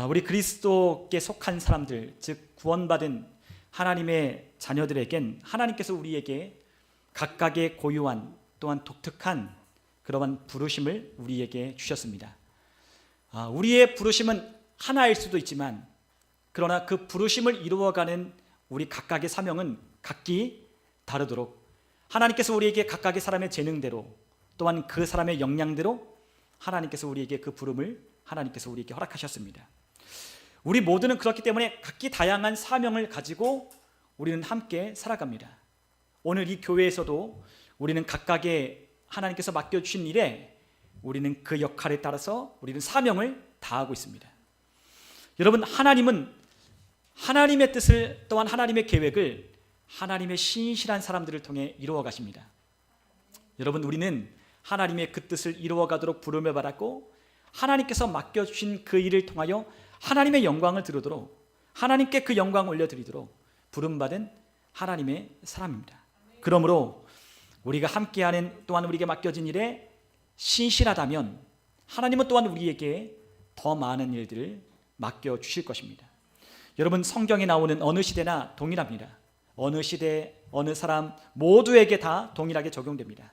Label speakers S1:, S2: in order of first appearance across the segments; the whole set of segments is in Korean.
S1: 우리 그리스도께 속한 사람들, 즉 구원받은 하나님의 자녀들에겐 하나님께서 우리에게 각각의 고유한 또한 독특한 그러한 부르심을 우리에게 주셨습니다. 우리의 부르심은 하나일 수도 있지만 그러나 그 부르심을 이루어가는 우리 각각의 사명은 각기 다르도록 하나님께서 우리에게 각각의 사람의 재능대로 또한 그 사람의 역량대로 하나님께서 우리에게 그 부름을 하나님께서 우리에게 허락하셨습니다. 우리 모두는 그렇기 때문에 각기 다양한 사명을 가지고 우리는 함께 살아갑니다. 오늘 이 교회에서도 우리는 각각의 하나님께서 맡겨주신 일에 우리는 그 역할에 따라서 우리는 사명을 다하고 있습니다. 여러분, 하나님은 하나님의 뜻을 또한 하나님의 계획을 하나님의 신실한 사람들을 통해 이루어 가십니다. 여러분, 우리는 하나님의 그 뜻을 이루어 가도록 부름을 받았고 하나님께서 맡겨주신 그 일을 통하여 하나님의 영광을 드리도록 하나님께 그 영광을 올려드리도록 부름받은 하나님의 사람입니다. 그러므로 우리가 함께하는 또한 우리에게 맡겨진 일에 신실하다면 하나님은 또한 우리에게 더 많은 일들을 맡겨주실 것입니다. 여러분, 성경에 나오는 어느 시대나 동일합니다. 어느 시대, 어느 사람 모두에게 다 동일하게 적용됩니다.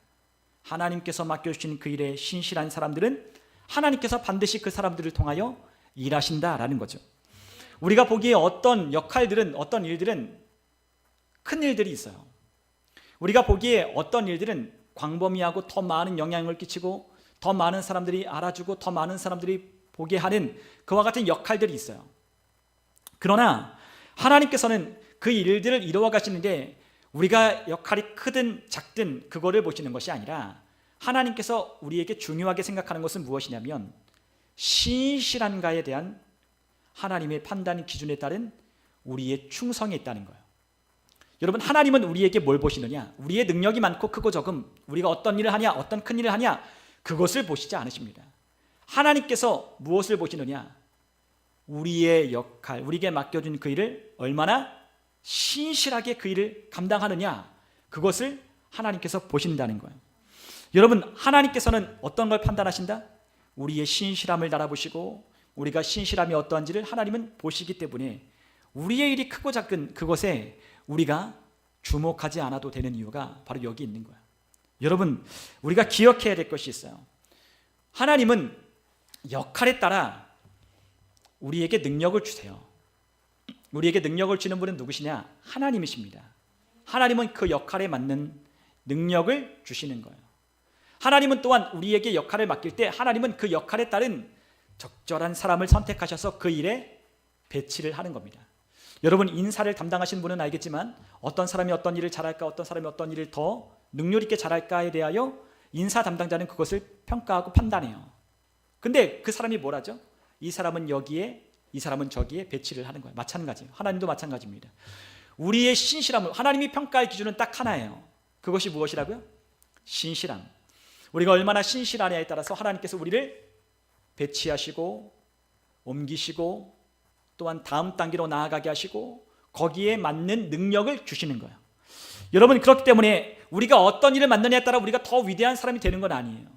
S1: 하나님께서 맡겨주신 그 일에 신실한 사람들은 하나님께서 반드시 그 사람들을 통하여 일하신다라는 거죠. 우리가 보기에 어떤 역할들은, 어떤 일들은 큰 일들이 있어요. 우리가 보기에 어떤 일들은 광범위하고 더 많은 영향을 끼치고 더 많은 사람들이 알아주고 더 많은 사람들이 보게 하는 그와 같은 역할들이 있어요. 그러나 하나님께서는 그 일들을 이루어 가시는데 우리가 역할이 크든 작든 그거를 보시는 것이 아니라 하나님께서 우리에게 중요하게 생각하는 것은 무엇이냐면 신실한가에 대한 하나님의 판단 기준에 따른 우리의 충성이 있다는 거예요. 여러분, 하나님은 우리에게 뭘 보시느냐? 우리의 능력이 많고 크고 적음, 우리가 어떤 일을 하냐, 어떤 큰 일을 하냐, 그것을 보시지 않으십니다. 하나님께서 무엇을 보시느냐? 우리의 역할, 우리에게 맡겨준 그 일을 얼마나 신실하게 그 일을 감당하느냐, 그것을 하나님께서 보신다는 거예요. 여러분, 하나님께서는 어떤 걸 판단하신다? 우리의 신실함을 달아보시고 우리가 신실함이 어떠한지를 하나님은 보시기 때문에 우리의 일이 크고 작은 그것에 우리가 주목하지 않아도 되는 이유가 바로 여기 있는 거예요. 여러분, 우리가 기억해야 될 것이 있어요. 하나님은 역할에 따라 우리에게 능력을 주세요. 우리에게 능력을 주는 분은 누구시냐? 하나님이십니다. 하나님은 그 역할에 맞는 능력을 주시는 거예요. 하나님은 또한 우리에게 역할을 맡길 때 하나님은 그 역할에 따른 적절한 사람을 선택하셔서 그 일에 배치를 하는 겁니다. 여러분, 인사를 담당하신 분은 알겠지만 어떤 사람이 어떤 일을 잘할까, 어떤 사람이 어떤 일을 더 능률 있게 잘할까에 대하여 인사 담당자는 그것을 평가하고 판단해요. 근데 그 사람이 뭘 하죠? 이 사람은 여기에, 이 사람은 저기에 배치를 하는 거예요. 마찬가지예요. 하나님도 마찬가지입니다. 우리의 신실함을, 하나님이 평가할 기준은 딱 하나예요. 그것이 무엇이라고요? 신실함. 우리가 얼마나 신실하냐에 따라서 하나님께서 우리를 배치하시고 옮기시고 또한 다음 단계로 나아가게 하시고 거기에 맞는 능력을 주시는 거예요. 여러분, 그렇기 때문에 우리가 어떤 일을 맡느냐에 따라 우리가 더 위대한 사람이 되는 건 아니에요.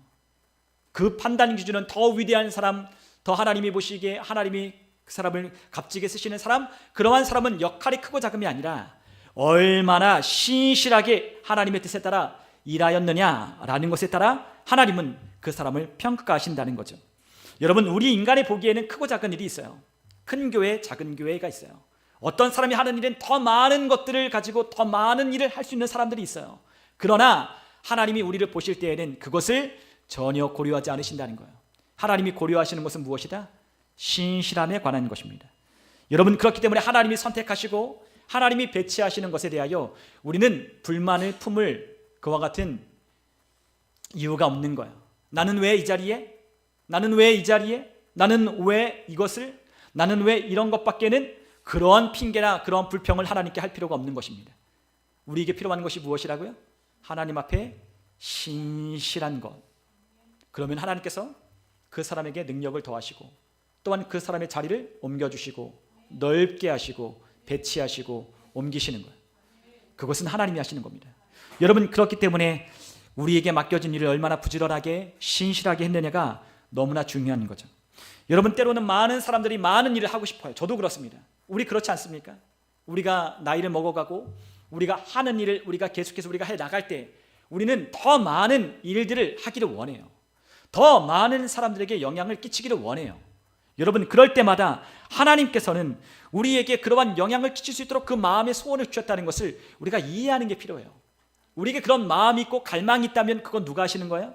S1: 그 판단 기준은 더 위대한 사람, 더 하나님이 보시기에 하나님이 그 사람을 값지게 쓰시는 사람, 그러한 사람은 역할이 크고 작음이 아니라 얼마나 신실하게 하나님의 뜻에 따라 일하였느냐라는 것에 따라 하나님은 그 사람을 평가하신다는 거죠. 여러분, 우리 인간이 보기에는 크고 작은 일이 있어요. 큰 교회, 작은 교회가 있어요. 어떤 사람이 하는 일은 더 많은 것들을 가지고 더 많은 일을 할 수 있는 사람들이 있어요. 그러나 하나님이 우리를 보실 때에는 그것을 전혀 고려하지 않으신다는 거예요. 하나님이 고려하시는 것은 무엇이다? 신실함에 관한 것입니다. 여러분, 그렇기 때문에 하나님이 선택하시고 하나님이 배치하시는 것에 대하여 우리는 불만을 품을 그와 같은 이유가 없는 거예요. 나는 왜 이 자리에? 나는 왜 이 자리에? 나는 왜 이것을? 나는 왜 이런 것밖에는? 그러한 핑계나 그러한 불평을 하나님께 할 필요가 없는 것입니다. 우리에게 필요한 것이 무엇이라고요? 하나님 앞에 신실한 것. 그러면 하나님께서 그 사람에게 능력을 더하시고 또한 그 사람의 자리를 옮겨주시고 넓게 하시고 배치하시고 옮기시는 거예요. 그것은 하나님이 하시는 겁니다. 여러분, 그렇기 때문에 우리에게 맡겨진 일을 얼마나 부지런하게 신실하게 했느냐가 너무나 중요한 거죠. 여러분, 때로는 많은 사람들이 많은 일을 하고 싶어요. 저도 그렇습니다. 우리 그렇지 않습니까? 우리가 나이를 먹어가고 우리가 하는 일을 우리가 계속해서 우리가 해 나갈 때 우리는 더 많은 일들을 하기를 원해요. 더 많은 사람들에게 영향을 끼치기를 원해요. 여러분, 그럴 때마다 하나님께서는 우리에게 그러한 영향을 끼칠 수 있도록 그 마음의 소원을 주셨다는 것을 우리가 이해하는 게 필요해요. 우리에게 그런 마음이 있고 갈망이 있다면 그건 누가 하시는 거예요?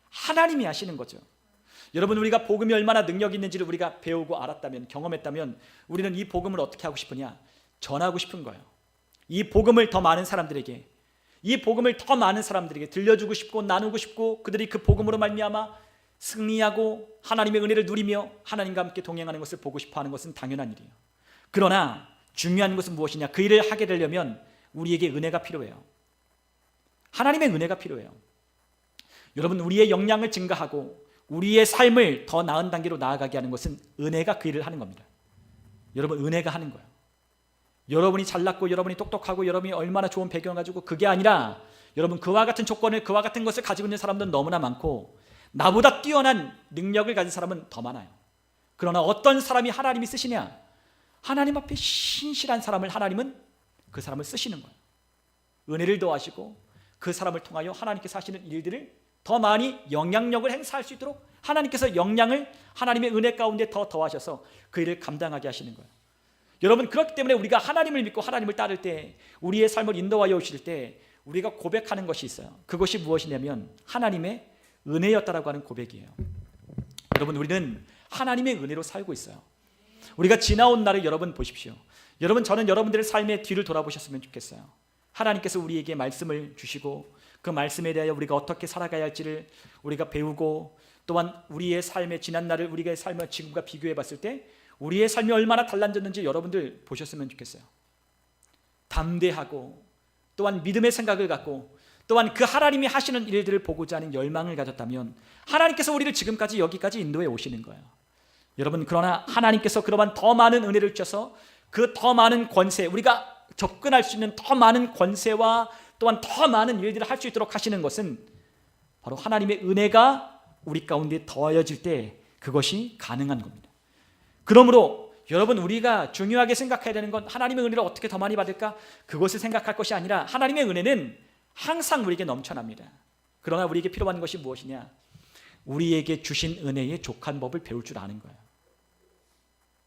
S1: 하나님이 하시는 거죠. 여러분, 우리가 복음이 얼마나 능력이 있는지를 우리가 배우고 알았다면, 경험했다면 우리는 이 복음을 어떻게 하고 싶으냐? 전하고 싶은 거예요. 이 복음을 더 많은 사람들에게, 이 복음을 더 많은 사람들에게 들려주고 싶고 나누고 싶고 그들이 그 복음으로 말미암아 승리하고 하나님의 은혜를 누리며 하나님과 함께 동행하는 것을 보고 싶어하는 것은 당연한 일이에요. 그러나 중요한 것은 무엇이냐? 그 일을 하게 되려면 우리에게 은혜가 필요해요. 하나님의 은혜가 필요해요. 여러분, 우리의 역량을 증가하고 우리의 삶을 더 나은 단계로 나아가게 하는 것은 은혜가 그 일을 하는 겁니다. 여러분, 은혜가 하는 거예요. 여러분이 잘났고 여러분이 똑똑하고 여러분이 얼마나 좋은 배경을 가지고 그게 아니라 여러분, 그와 같은 조건을, 그와 같은 것을 가지고 있는 사람들은 너무나 많고 나보다 뛰어난 능력을 가진 사람은 더 많아요. 그러나 어떤 사람이 하나님이 쓰시냐? 하나님 앞에 신실한 사람을 하나님은 그 사람을 쓰시는 거예요. 은혜를 더하시고 그 사람을 통하여 하나님께서 하시는 일들을 더 많이 영향력을 행사할 수 있도록 하나님께서 역량을 하나님의 은혜 가운데 더 더하셔서 그 일을 감당하게 하시는 거예요. 여러분, 그렇기 때문에 우리가 하나님을 믿고 하나님을 따를 때, 우리의 삶을 인도하여 오실 때 우리가 고백하는 것이 있어요. 그것이 무엇이냐면 하나님의 은혜였다라고 하는 고백이에요. 여러분, 우리는 하나님의 은혜로 살고 있어요. 우리가 지나온 날을 여러분 보십시오. 여러분, 저는 여러분들의 삶의 뒤를 돌아보셨으면 좋겠어요. 하나님께서 우리에게 말씀을 주시고 그 말씀에 대하여 우리가 어떻게 살아가야 할지를 우리가 배우고, 또한 우리의 삶의 지난 날을 우리의 삶을 지금과 비교해 봤을 때 우리의 삶이 얼마나 달라졌는지 여러분들 보셨으면 좋겠어요. 담대하고 또한 믿음의 생각을 갖고 또한 그 하나님이 하시는 일들을 보고자 하는 열망을 가졌다면 하나님께서 우리를 지금까지 여기까지 인도해 오시는 거예요. 여러분, 그러나 하나님께서 그러한 더 많은 은혜를 주셔서 그 더 많은 권세, 우리가 접근할 수 있는 더 많은 권세와 또한 더 많은 일들을 할 수 있도록 하시는 것은 바로 하나님의 은혜가 우리 가운데 더하여질 때 그것이 가능한 겁니다. 그러므로 여러분, 우리가 중요하게 생각해야 되는 건 하나님의 은혜를 어떻게 더 많이 받을까? 그것을 생각할 것이 아니라 하나님의 은혜는 항상 우리에게 넘쳐납니다. 그러나 우리에게 필요한 것이 무엇이냐? 우리에게 주신 은혜의 족한 법을 배울 줄 아는 거예요.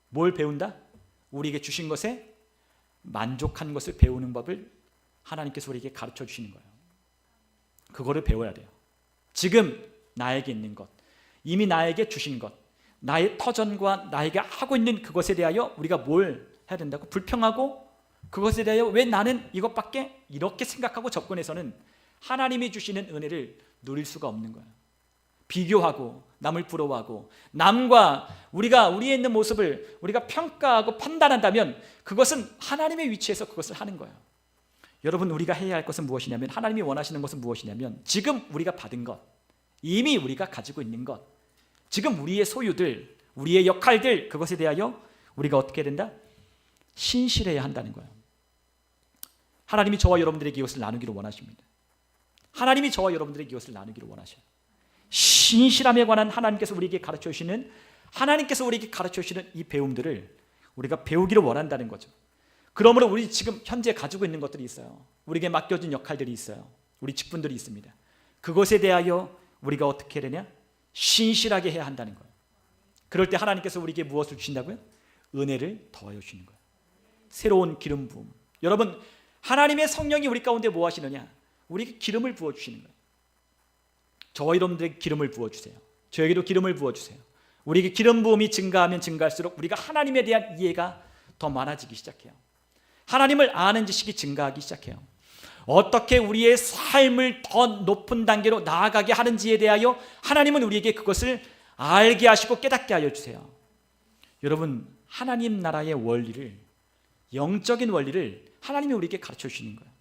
S1: 뭘 배운다? 우리에게 주신 것에 만족한 것을 배우는 법을 하나님께서 우리에게 가르쳐 주시는 거예요. 그거를 배워야 돼요. 지금 나에게 있는 것, 이미 나에게 주신 것, 나의 터전과 나에게 하고 있는 그것에 대하여 우리가 뭘 해야 된다고? 불평하고 그것에 대하여 왜 나는 이것밖에 이렇게 생각하고 접근해서는 하나님이 주시는 은혜를 누릴 수가 없는 거예요. 비교하고 남을 부러워하고 남과 우리가 우리에 있는 모습을 우리가 평가하고 판단한다면 그것은 하나님의 위치에서 그것을 하는 거예요. 여러분, 우리가 해야 할 것은 무엇이냐면, 하나님이 원하시는 것은 무엇이냐면 지금 우리가 받은 것, 이미 우리가 가지고 있는 것, 지금 우리의 소유들, 우리의 역할들, 그것에 대하여 우리가 어떻게 해야 된다? 신실해야 한다는 거예요. 하나님이 저와 여러분들에게 이것을 나누기를 원하십니다. 하나님이 저와 여러분들에게 이것을 나누기를 원하셔요. 신실함에 관한 하나님께서 우리에게 가르쳐 주시는, 하나님께서 우리에게 가르쳐 주시는 이 배움들을 우리가 배우기를 원한다는 거죠. 그러므로 우리 지금 현재 가지고 있는 것들이 있어요. 우리에게 맡겨진 역할들이 있어요. 우리 직분들이 있습니다. 그것에 대하여 우리가 어떻게 해야 되냐? 신실하게 해야 한다는 거예요. 그럴 때 하나님께서 우리에게 무엇을 주신다고요? 은혜를 더하여 주시는 거예요. 새로운 기름 부음. 여러분, 하나님의 성령이 우리 가운데 뭐 하시느냐? 우리에게 기름을 부어주시는 거예요. 저와 여러분들에게 기름을 부어주세요. 저에게도 기름을 부어주세요. 우리에게 기름 부음이 증가하면 증가할수록 우리가 하나님에 대한 이해가 더 많아지기 시작해요. 하나님을 아는 지식이 증가하기 시작해요. 어떻게 우리의 삶을 더 높은 단계로 나아가게 하는지에 대하여 하나님은 우리에게 그것을 알게 하시고 깨닫게 하여 주세요. 여러분, 하나님 나라의 원리를, 영적인 원리를 하나님이 우리에게 가르쳐 주시는 거예요.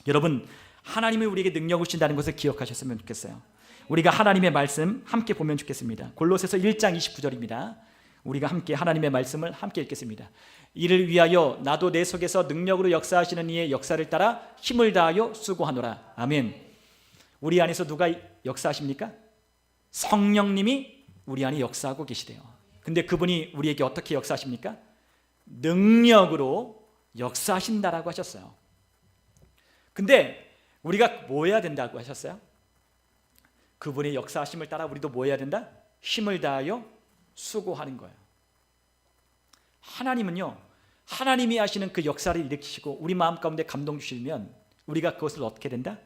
S1: 여러분, 하나님이 우리에게 능력을 주신다는 것을 기억하셨으면 좋겠어요. 우리가 하나님의 말씀 함께 보면 좋겠습니다. 골로새서 1장 29절입니다. 우리가 함께 하나님의 말씀을 함께 읽겠습니다. 이를 위하여 나도 내 속에서 능력으로 역사하시는 이의 역사를 따라 힘을 다하여 수고하노라. 아멘. 우리 안에서 누가 역사하십니까? 성령님이 우리 안에 역사하고 계시대요. 근데 그분이 우리에게 어떻게 역사하십니까? 능력으로 역사하신다라고 하셨어요. 근데 우리가 뭐 해야 된다고 하셨어요? 그분의 역사하심을 따라 우리도 뭐 해야 된다? 힘을 다하여 수고하는 거예요. 하나님은요, 하나님이 하시는 그 역사를 일으키시고 우리 마음 가운데 감동 주시면 우리가 그것을 어떻게 된다?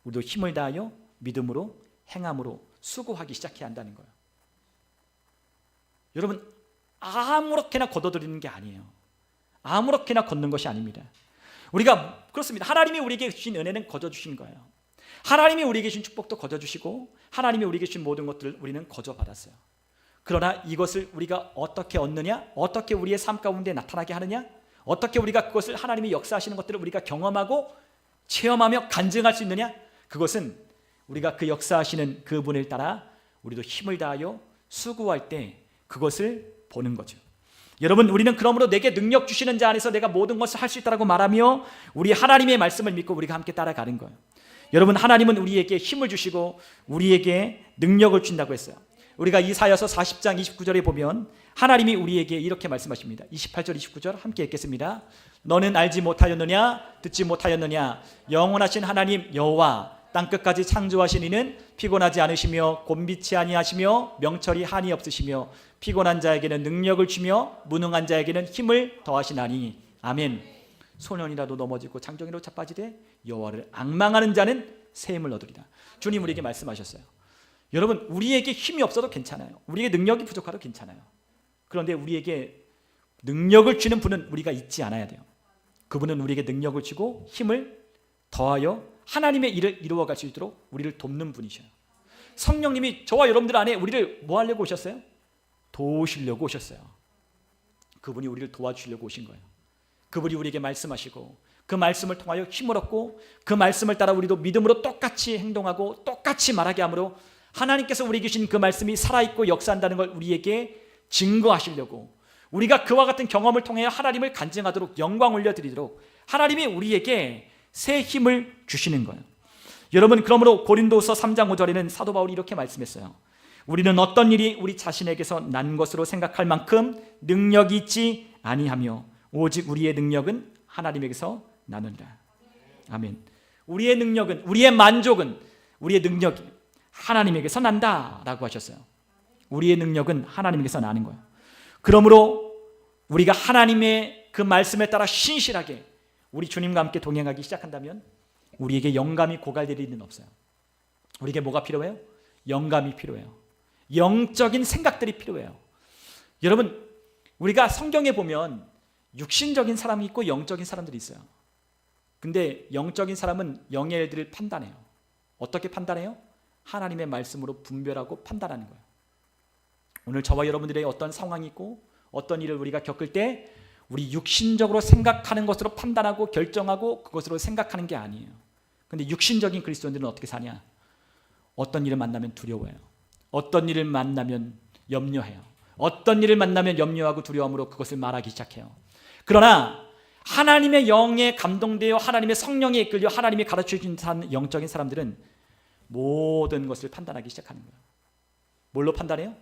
S1: 우리도 힘을 다하여 믿음으로 행함으로 수고하기 시작해야 한다는 거예요. 여러분, 아무렇게나 걷어들이는 게 아니에요. 아무렇게나 걷는 것이 아닙니다. 우리가 그렇습니다. 하나님이 우리에게 주신 은혜는 거저 주신 거예요. 하나님이 우리에게 주신 축복도 거저 주시고 하나님이 우리에게 주신 모든 것들을 우리는 거저 받았어요. 그러나 이것을 우리가 어떻게 얻느냐? 어떻게 우리의 삶 가운데 나타나게 하느냐? 어떻게 우리가 그것을 하나님이 역사하시는 것들을 우리가 경험하고 체험하며 간증할 수 있느냐? 그것은 우리가 그 역사하시는 그분을 따라 우리도 힘을 다하여 수고할 때 그것을 보는 거죠. 여러분, 우리는 그러므로 내게 능력 주시는 자 안에서 내가 모든 것을 할 수 있다고 말하며 우리 하나님의 말씀을 믿고 우리가 함께 따라가는 거예요. 여러분, 하나님은 우리에게 힘을 주시고 우리에게 능력을 준다고 했어요. 우리가 이사야서 40장 29절에 보면 하나님이 우리에게 이렇게 말씀하십니다. 28절 29절 함께 읽겠습니다. 너는 알지 못하였느냐? 듣지 못하였느냐? 영원하신 하나님 여호와 땅끝까지 창조하신 이는 피곤하지 않으시며 곤비치 아니하시며 명철이 한이 없으시며 피곤한 자에게는 능력을 주며 무능한 자에게는 힘을 더하시나니 아멘. 소년이라도 넘어지고 장정이라도 자빠지되 여호와를 앙망하는 자는 새 힘을 얻으리라. 주님 우리에게 말씀하셨어요. 여러분, 우리에게 힘이 없어도 괜찮아요. 우리에게 능력이 부족하도 괜찮아요. 그런데 우리에게 능력을 주는 분은 우리가 잊지 않아야 돼요. 그분은 우리에게 능력을 주고 힘을 더하여 하나님의 일을 이루어갈 수 있도록 우리를 돕는 분이셔요. 성령님이 저와 여러분들 안에 우리를 뭐 하려고 오셨어요? 도우시려고 오셨어요. 그분이 우리를 도와주시려고 오신 거예요. 그분이 우리에게 말씀하시고 그 말씀을 통하여 힘을 얻고 그 말씀을 따라 우리도 믿음으로 똑같이 행동하고 똑같이 말하게 하므로 하나님께서 우리에게 주신 그 말씀이 살아있고 역사한다는 걸 우리에게 증거하시려고, 우리가 그와 같은 경험을 통해 하나님을 간증하도록 영광 올려드리도록 하나님이 우리에게 새 힘을 주시는 거예요. 여러분, 그러므로 고린도서 3장 5절에는 사도 바울이 이렇게 말씀했어요. 우리는 어떤 일이 우리 자신에게서 난 것으로 생각할 만큼 능력이 있지 아니하며 오직 우리의 능력은 하나님에게서 나는다. 아멘. 우리의 능력은, 우리의 만족은, 우리의 능력이 하나님에게서 난다라고 하셨어요. 우리의 능력은 하나님에게서 나는 거예요. 그러므로 우리가 하나님의 그 말씀에 따라 신실하게 우리 주님과 함께 동행하기 시작한다면 우리에게 영감이 고갈될 일은 없어요. 우리에게 뭐가 필요해요? 영감이 필요해요. 영적인 생각들이 필요해요. 여러분, 우리가 성경에 보면 육신적인 사람이 있고 영적인 사람들이 있어요. 근데 영적인 사람은 영의 일들을 판단해요. 어떻게 판단해요? 하나님의 말씀으로 분별하고 판단하는 거예요. 오늘 저와 여러분들의 어떤 상황이 있고 어떤 일을 우리가 겪을 때 우리 육신적으로 생각하는 것으로 판단하고 결정하고 그것으로 생각하는 게 아니에요. 근데 육신적인 그리스도인들은 어떻게 사냐? 어떤 일을 만나면 두려워해요. 어떤 일을 만나면 염려해요. 어떤 일을 만나면 염려하고 두려움으로 그것을 말하기 시작해요. 그러나 하나님의 영에 감동되어 하나님의 성령에 이끌려 하나님이 가르쳐준 영적인 사람들은 모든 것을 판단하기 시작하는 거예요. 뭘로 판단해요?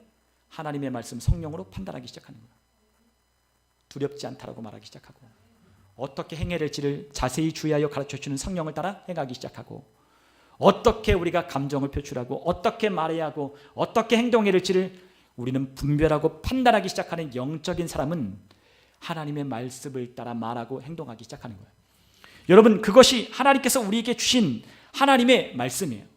S1: 하나님의 말씀 성령으로 판단하기 시작하는 거예요. 두렵지 않다라고 말하기 시작하고 어떻게 행해야 될지를 자세히 주의하여 가르쳐주는 성령을 따라 행하기 시작하고 어떻게 우리가 감정을 표출하고 어떻게 말해야 하고 어떻게 행동해야 될지를 우리는 분별하고 판단하기 시작하는 영적인 사람은 하나님의 말씀을 따라 말하고 행동하기 시작하는 거예요. 여러분, 그것이 하나님께서 우리에게 주신 하나님의 말씀이에요.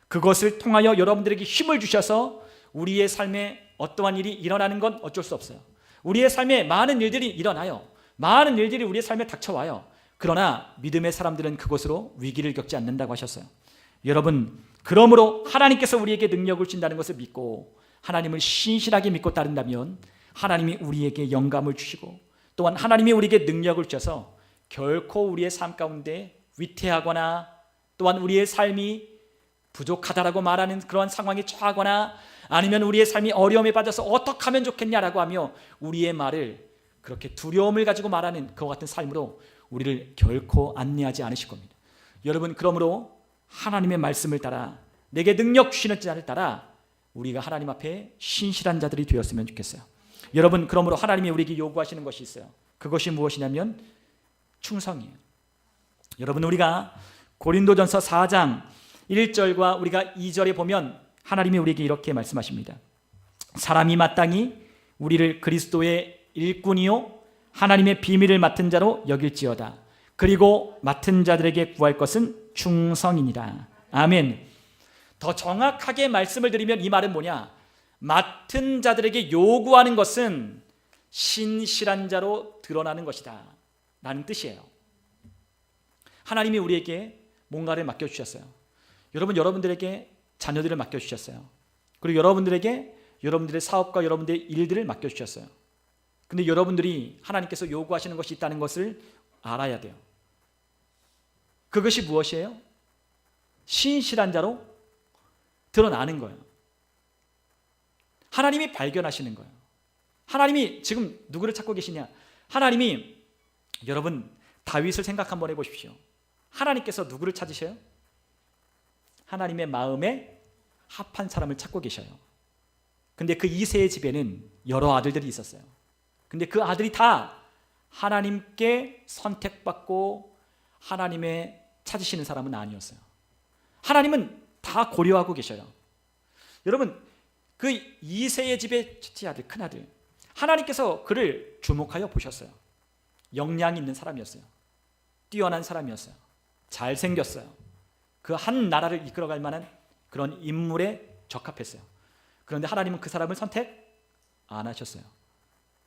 S1: 그것을 통하여 여러분들에게 힘을 주셔서 우리의 삶에 어떠한 일이 일어나는 건 어쩔 수 없어요. 우리의 삶에 많은 일들이 일어나요. 많은 일들이 우리의 삶에 닥쳐와요. 그러나 믿음의 사람들은 그것으로 위기를 겪지 않는다고 하셨어요. 여러분, 그러므로 하나님께서 우리에게 능력을 준다는 것을 믿고 하나님을 신실하게 믿고 따른다면 하나님이 우리에게 영감을 주시고 또한 하나님이 우리에게 능력을 주셔서 결코 우리의 삶 가운데 위태하거나 또한 우리의 삶이 부족하다라고 말하는 그런 상황에 처하거나 아니면 우리의 삶이 어려움에 빠져서 어떻게 하면 좋겠냐라고 하며 우리의 말을 그렇게 두려움을 가지고 말하는 그와 같은 삶으로 우리를 결코 안내하지 않으실 겁니다. 여러분, 그러므로 하나님의 말씀을 따라 내게 능력 주시는 자를 따라 우리가 하나님 앞에 신실한 자들이 되었으면 좋겠어요. 여러분, 그러므로 하나님이 우리에게 요구하시는 것이 있어요. 그것이 무엇이냐면 충성이에요. 여러분, 우리가 고린도전서 4장 1절과 우리가 2절에 보면 하나님이 우리에게 이렇게 말씀하십니다. 사람이 마땅히 우리를 그리스도의 일꾼이요 하나님의 비밀을 맡은 자로 여길지어다. 그리고 맡은 자들에게 구할 것은 충성이니라. 아멘. 더 정확하게 말씀을 드리면 이 말은 뭐냐? 맡은 자들에게 요구하는 것은 신실한 자로 드러나는 것이다 라는 뜻이에요. 하나님이 우리에게 뭔가를 맡겨주셨어요. 여러분, 여러분들에게 자녀들을 맡겨주셨어요. 그리고 여러분들에게 여러분들의 사업과 여러분들의 일들을 맡겨주셨어요. 근데 여러분들이 하나님께서 요구하시는 것이 있다는 것을 알아야 돼요. 그것이 무엇이에요? 신실한 자로 드러나는 거예요. 하나님이 발견하시는 거예요. 하나님이 지금 누구를 찾고 계시냐? 하나님이, 여러분 다윗을 생각 한번 해보십시오. 하나님께서 누구를 찾으셔요? 하나님의 마음에 합한 사람을 찾고 계셔요. 근데 그 이새의 집에는 여러 아들들이 있었어요. 근데 그 아들이 다 하나님께 선택받고 하나님의 찾으시는 사람은 아니었어요. 하나님은 다 고려하고 계셔요. 여러분, 그 이새의 집의 첫째 아들, 큰 아들, 하나님께서 그를 주목하여 보셨어요. 역량이 있는 사람이었어요. 뛰어난 사람이었어요. 잘생겼어요. 그 한 나라를 이끌어갈 만한 그런 인물에 적합했어요. 그런데 하나님은 그 사람을 선택 안 하셨어요.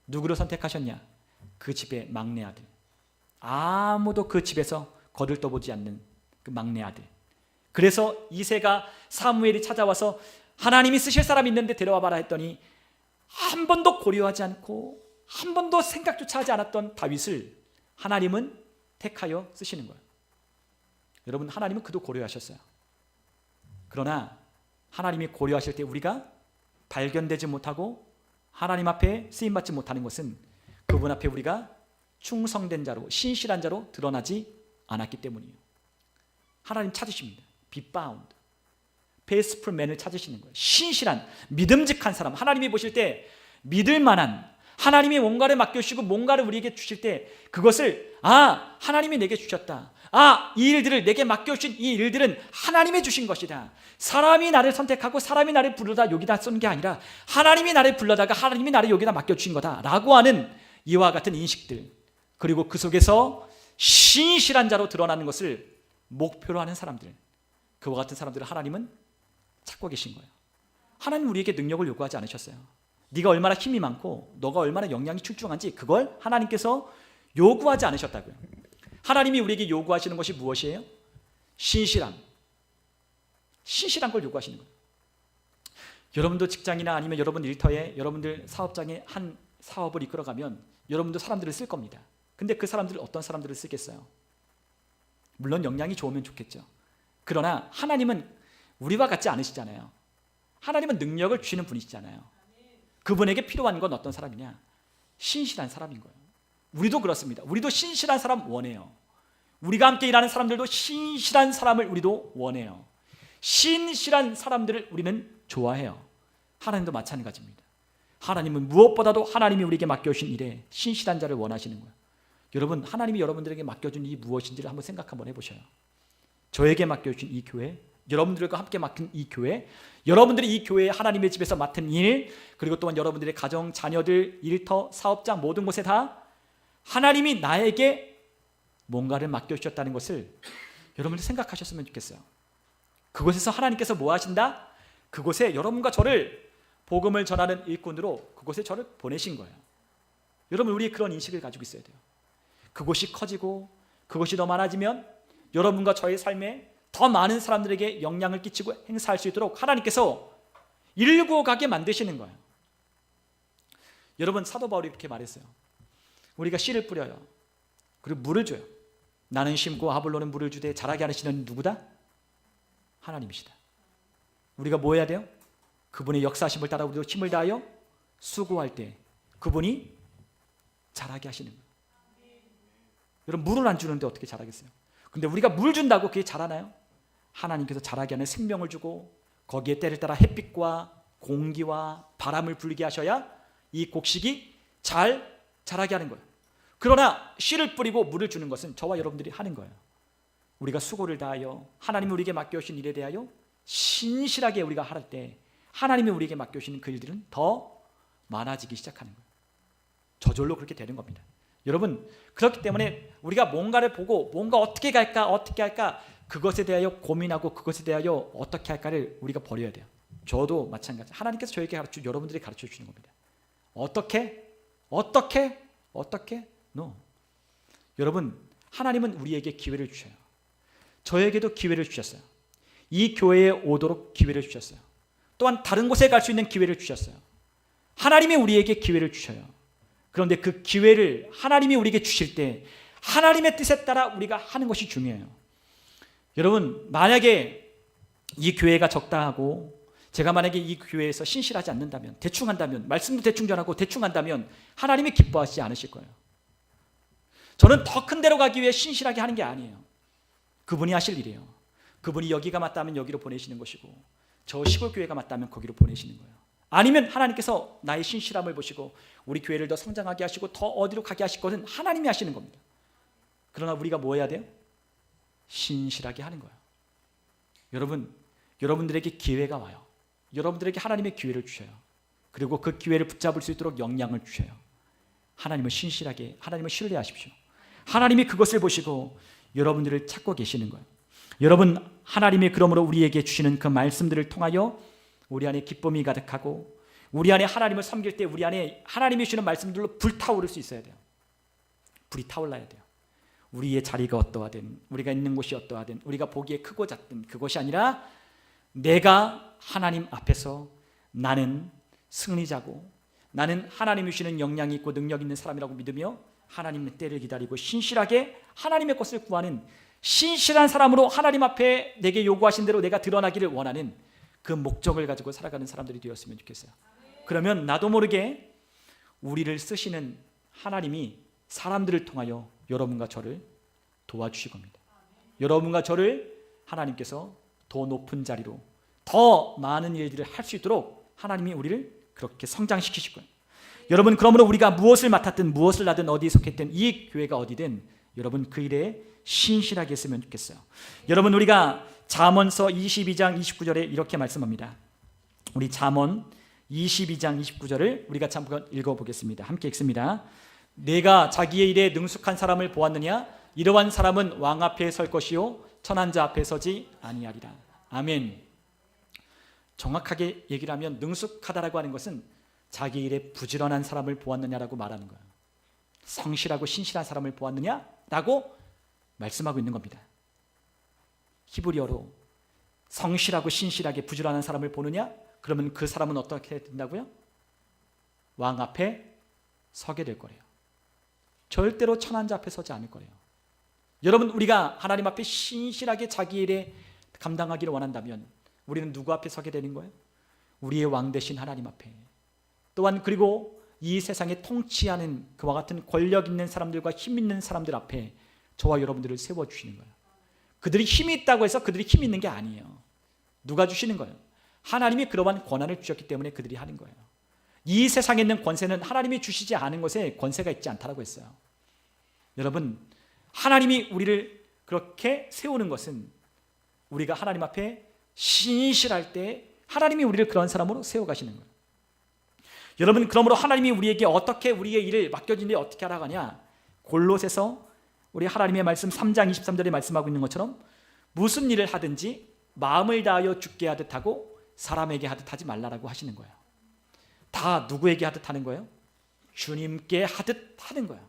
S1: 누구를 선택하셨냐? 그 집의 막내 아들. 아무도 그 집에서 거들떠보지 않는 그 막내 아들. 그래서 이새가 사무엘이 찾아와서 하나님이 쓰실 사람이 있는데 데려와 봐라 했더니 한 번도 고려하지 않고 한 번도 생각조차 하지 않았던 다윗을 하나님은 택하여 쓰시는 거예요. 여러분, 하나님은 그도 고려하셨어요. 그러나 하나님이 고려하실 때 우리가 발견되지 못하고 하나님 앞에 쓰임받지 못하는 것은 그분 앞에 우리가 충성된 자로, 신실한 자로 드러나지 않았기 때문이에요. 하나님 찾으십니다. Be found. faithful man을 찾으시는 거예요. 신실한, 믿음직한 사람. 하나님이 보실 때 믿을 만한, 하나님이 뭔가를 맡겨주시고 뭔가를 우리에게 주실 때 그것을 하나님이 내게 주셨다. 이 일들을 내게 맡겨주신 이 일들은 하나님이 주신 것이다. 사람이 나를 선택하고 사람이 나를 부르다 여기다 쏜 게 아니라 하나님이 나를 불러다가 하나님이 나를 여기다 맡겨주신 거다 라고 하는 이와 같은 인식들, 그리고 그 속에서 신실한 자로 드러나는 것을 목표로 하는 사람들, 그와 같은 사람들을 하나님은 찾고 계신 거예요. 하나님 우리에게 능력을 요구하지 않으셨어요. 네가 얼마나 힘이 많고 너가 얼마나 역량이 출중한지 그걸 하나님께서 요구하지 않으셨다고요. 하나님이 우리에게 요구하시는 것이 무엇이에요? 신실한 걸 요구하시는 거예요. 여러분도 직장이나 아니면 여러분 일터에, 여러분들 사업장에 한 사업을 이끌어가면 여러분도 사람들을 쓸 겁니다. 근데 그 사람들을 어떤 사람들을 쓰겠어요? 물론 역량이 좋으면 좋겠죠. 그러나 하나님은 우리와 같지 않으시잖아요. 하나님은 능력을 주시는 분이시잖아요. 그분에게 필요한 건 어떤 사람이냐? 신실한 사람인 거예요. 우리도 그렇습니다. 우리도 신실한 사람 원해요. 우리가 함께 일하는 사람들도 신실한 사람을 우리도 원해요. 신실한 사람들을 우리는 좋아해요. 하나님도 마찬가지입니다. 하나님은 무엇보다도 하나님이 우리에게 맡겨주신 일에 신실한 자를 원하시는 거예요. 여러분, 하나님이 여러분들에게 맡겨준 이 무엇인지를 한번 생각 한번 해보셔요. 저에게 맡겨주신 이 교회, 여러분들과 함께 맡은 이 교회, 여러분들이 이 교회에 하나님의 집에서 맡은 일, 그리고 또한 여러분들의 가정, 자녀들, 일터, 사업장 모든 곳에 다 하나님이 나에게 뭔가를 맡겨주셨다는 것을 여러분들이 생각하셨으면 좋겠어요. 그곳에서 하나님께서 뭐 하신다? 그곳에 여러분과 저를 복음을 전하는 일꾼으로 그곳에 저를 보내신 거예요. 여러분, 우리 그런 인식을 가지고 있어야 돼요. 그곳이 커지고 그것이 더 많아지면 여러분과 저의 삶에 더 많은 사람들에게 영향을 끼치고 행사할 수 있도록 하나님께서 일구 가게 만드시는 거예요. 여러분, 사도 바울이 이렇게 말했어요. 우리가 씨를 뿌려요. 그리고 물을 줘요. 나는 심고 아볼로는 물을 주되 자라게 하시는 누구다? 하나님이시다. 우리가 뭐 해야 돼요? 그분의 역사심을 따라 우리도 힘을 다하여 수고할 때 그분이 자라게 하시는 거예요. 여러분, 물을 안 주는데 어떻게 자라겠어요? 근데 우리가 물 준다고 그게 자라나요? 하나님께서 자라게 하는 생명을 주고 거기에 때를 따라 햇빛과 공기와 바람을 불게 하셔야 이 곡식이 잘 자라게 하는 거예요. 그러나 씨를 뿌리고 물을 주는 것은 저와 여러분들이 하는 거예요. 우리가 수고를 다하여 하나님이 우리에게 맡겨주신 일에 대하여 신실하게 우리가 할 때 하나님이 우리에게 맡겨주시는 그 일들은 더 많아지기 시작하는 거예요. 저절로 그렇게 되는 겁니다. 여러분, 그렇기 때문에 우리가 뭔가를 보고 뭔가 어떻게 할까 그것에 대하여 고민하고 그것에 대하여 어떻게 할까를 우리가 버려야 돼요. 저도 마찬가지. 하나님께서 저에게 여러분들이 가르쳐 주시는 겁니다. 어떻게? No. 여러분, 하나님은 우리에게 기회를 주셔요. 저에게도 기회를 주셨어요. 이 교회에 오도록 기회를 주셨어요. 또한 다른 곳에 갈 수 있는 기회를 주셨어요. 하나님이 우리에게 기회를 주셔요. 그런데 그 기회를 하나님이 우리에게 주실 때 하나님의 뜻에 따라 우리가 하는 것이 중요해요. 여러분, 만약에 이 교회가 적당하고 제가 만약에 이 교회에서 신실하지 않는다면, 대충 한다면, 말씀도 대충 전하고 대충 한다면 하나님이 기뻐하시지 않으실 거예요. 저는 더 큰 데로 가기 위해 신실하게 하는 게 아니에요. 그분이 하실 일이에요. 그분이 여기가 맞다면 여기로 보내시는 것이고 저 시골 교회가 맞다면 거기로 보내시는 거예요. 아니면 하나님께서 나의 신실함을 보시고 우리 교회를 더 성장하게 하시고 더 어디로 가게 하실 것은 하나님이 하시는 겁니다. 그러나 우리가 뭐 해야 돼요? 신실하게 하는 거예요. 여러분, 여러분들에게 기회가 와요. 여러분들에게 하나님의 기회를 주셔요. 그리고 그 기회를 붙잡을 수 있도록 역량을 주셔요. 하나님을 신실하게, 하나님을 신뢰하십시오. 하나님이 그것을 보시고 여러분들을 찾고 계시는 거예요. 여러분, 하나님이 그러므로 우리에게 주시는 그 말씀들을 통하여 우리 안에 기쁨이 가득하고 우리 안에 하나님을 섬길 때 우리 안에 하나님이 주시는 말씀들로 불타오를 수 있어야 돼요. 불이 타올라야 돼요. 우리의 자리가 어떠하든 우리가 있는 곳이 어떠하든 우리가 보기에 크고 작든 그것이 아니라 내가 하나님 앞에서 나는 승리자고 나는 하나님이 주시는 역량이 있고 능력 있는 사람이라고 믿으며 하나님의 때를 기다리고 신실하게 하나님의 것을 구하는 신실한 사람으로 하나님 앞에 내게 요구하신 대로 내가 드러나기를 원하는 그 목적을 가지고 살아가는 사람들이 되었으면 좋겠어요. 그러면 나도 모르게 우리를 쓰시는 하나님이 사람들을 통하여 여러분과 저를 도와주실 겁니다. 여러분과 저를 하나님께서 더 높은 자리로 더 많은 일들을 할 수 있도록 하나님이 우리를 그렇게 성장시키실 거예요. 여러분, 그러므로 우리가 무엇을 맡았든 무엇을 하든 어디에 속했든 이 교회가 어디든 여러분 그 일에 신실하게 했으면 좋겠어요. 여러분, 우리가 잠언서 22장 29절에 이렇게 말씀합니다. 우리 잠언 22장 29절을 우리가 잠깐 읽어보겠습니다. 함께 읽습니다. 내가 자기의 일에 능숙한 사람을 보았느냐? 이러한 사람은 왕 앞에 설 것이요 천한 자 앞에 서지 아니하리라. 아멘. 정확하게 얘기를 하면 능숙하다라고 하는 것은 자기 일에 부지런한 사람을 보았느냐라고 말하는 거예요. 성실하고 신실한 사람을 보았느냐라고 말씀하고 있는 겁니다. 히브리어로 성실하고 신실하게 부지런한 사람을 보느냐? 그러면 그 사람은 어떻게 된다고요? 왕 앞에 서게 될 거래요. 절대로 천한 자 앞에 서지 않을 거래요. 여러분, 우리가 하나님 앞에 신실하게 자기 일에 감당하기를 원한다면 우리는 누구 앞에 서게 되는 거예요? 우리의 왕 되신 하나님 앞에. 또한 그리고 이 세상에 통치하는 그와 같은 권력 있는 사람들과 힘 있는 사람들 앞에 저와 여러분들을 세워주시는 거예요. 그들이 힘이 있다고 해서 그들이 힘이 있는 게 아니에요. 누가 주시는 거예요? 하나님이 그러한 권한을 주셨기 때문에 그들이 하는 거예요. 이 세상에 있는 권세는 하나님이 주시지 않은 것에 권세가 있지 않다라고 했어요. 여러분, 하나님이 우리를 그렇게 세우는 것은 우리가 하나님 앞에 신실할 때 하나님이 우리를 그런 사람으로 세워가시는 거예요. 여러분, 그러므로 하나님이 우리에게 어떻게 우리의 일을 맡겨진 데 어떻게 하라고 하냐? 골로새서 우리 하나님의 말씀 3장 23절에 말씀하고 있는 것처럼 무슨 일을 하든지 마음을 다하여 주께 하듯 하고 사람에게 하듯 하지 말라라고 하시는 거예요. 다 누구에게 하듯 하는 거예요? 주님께 하듯 하는 거예요.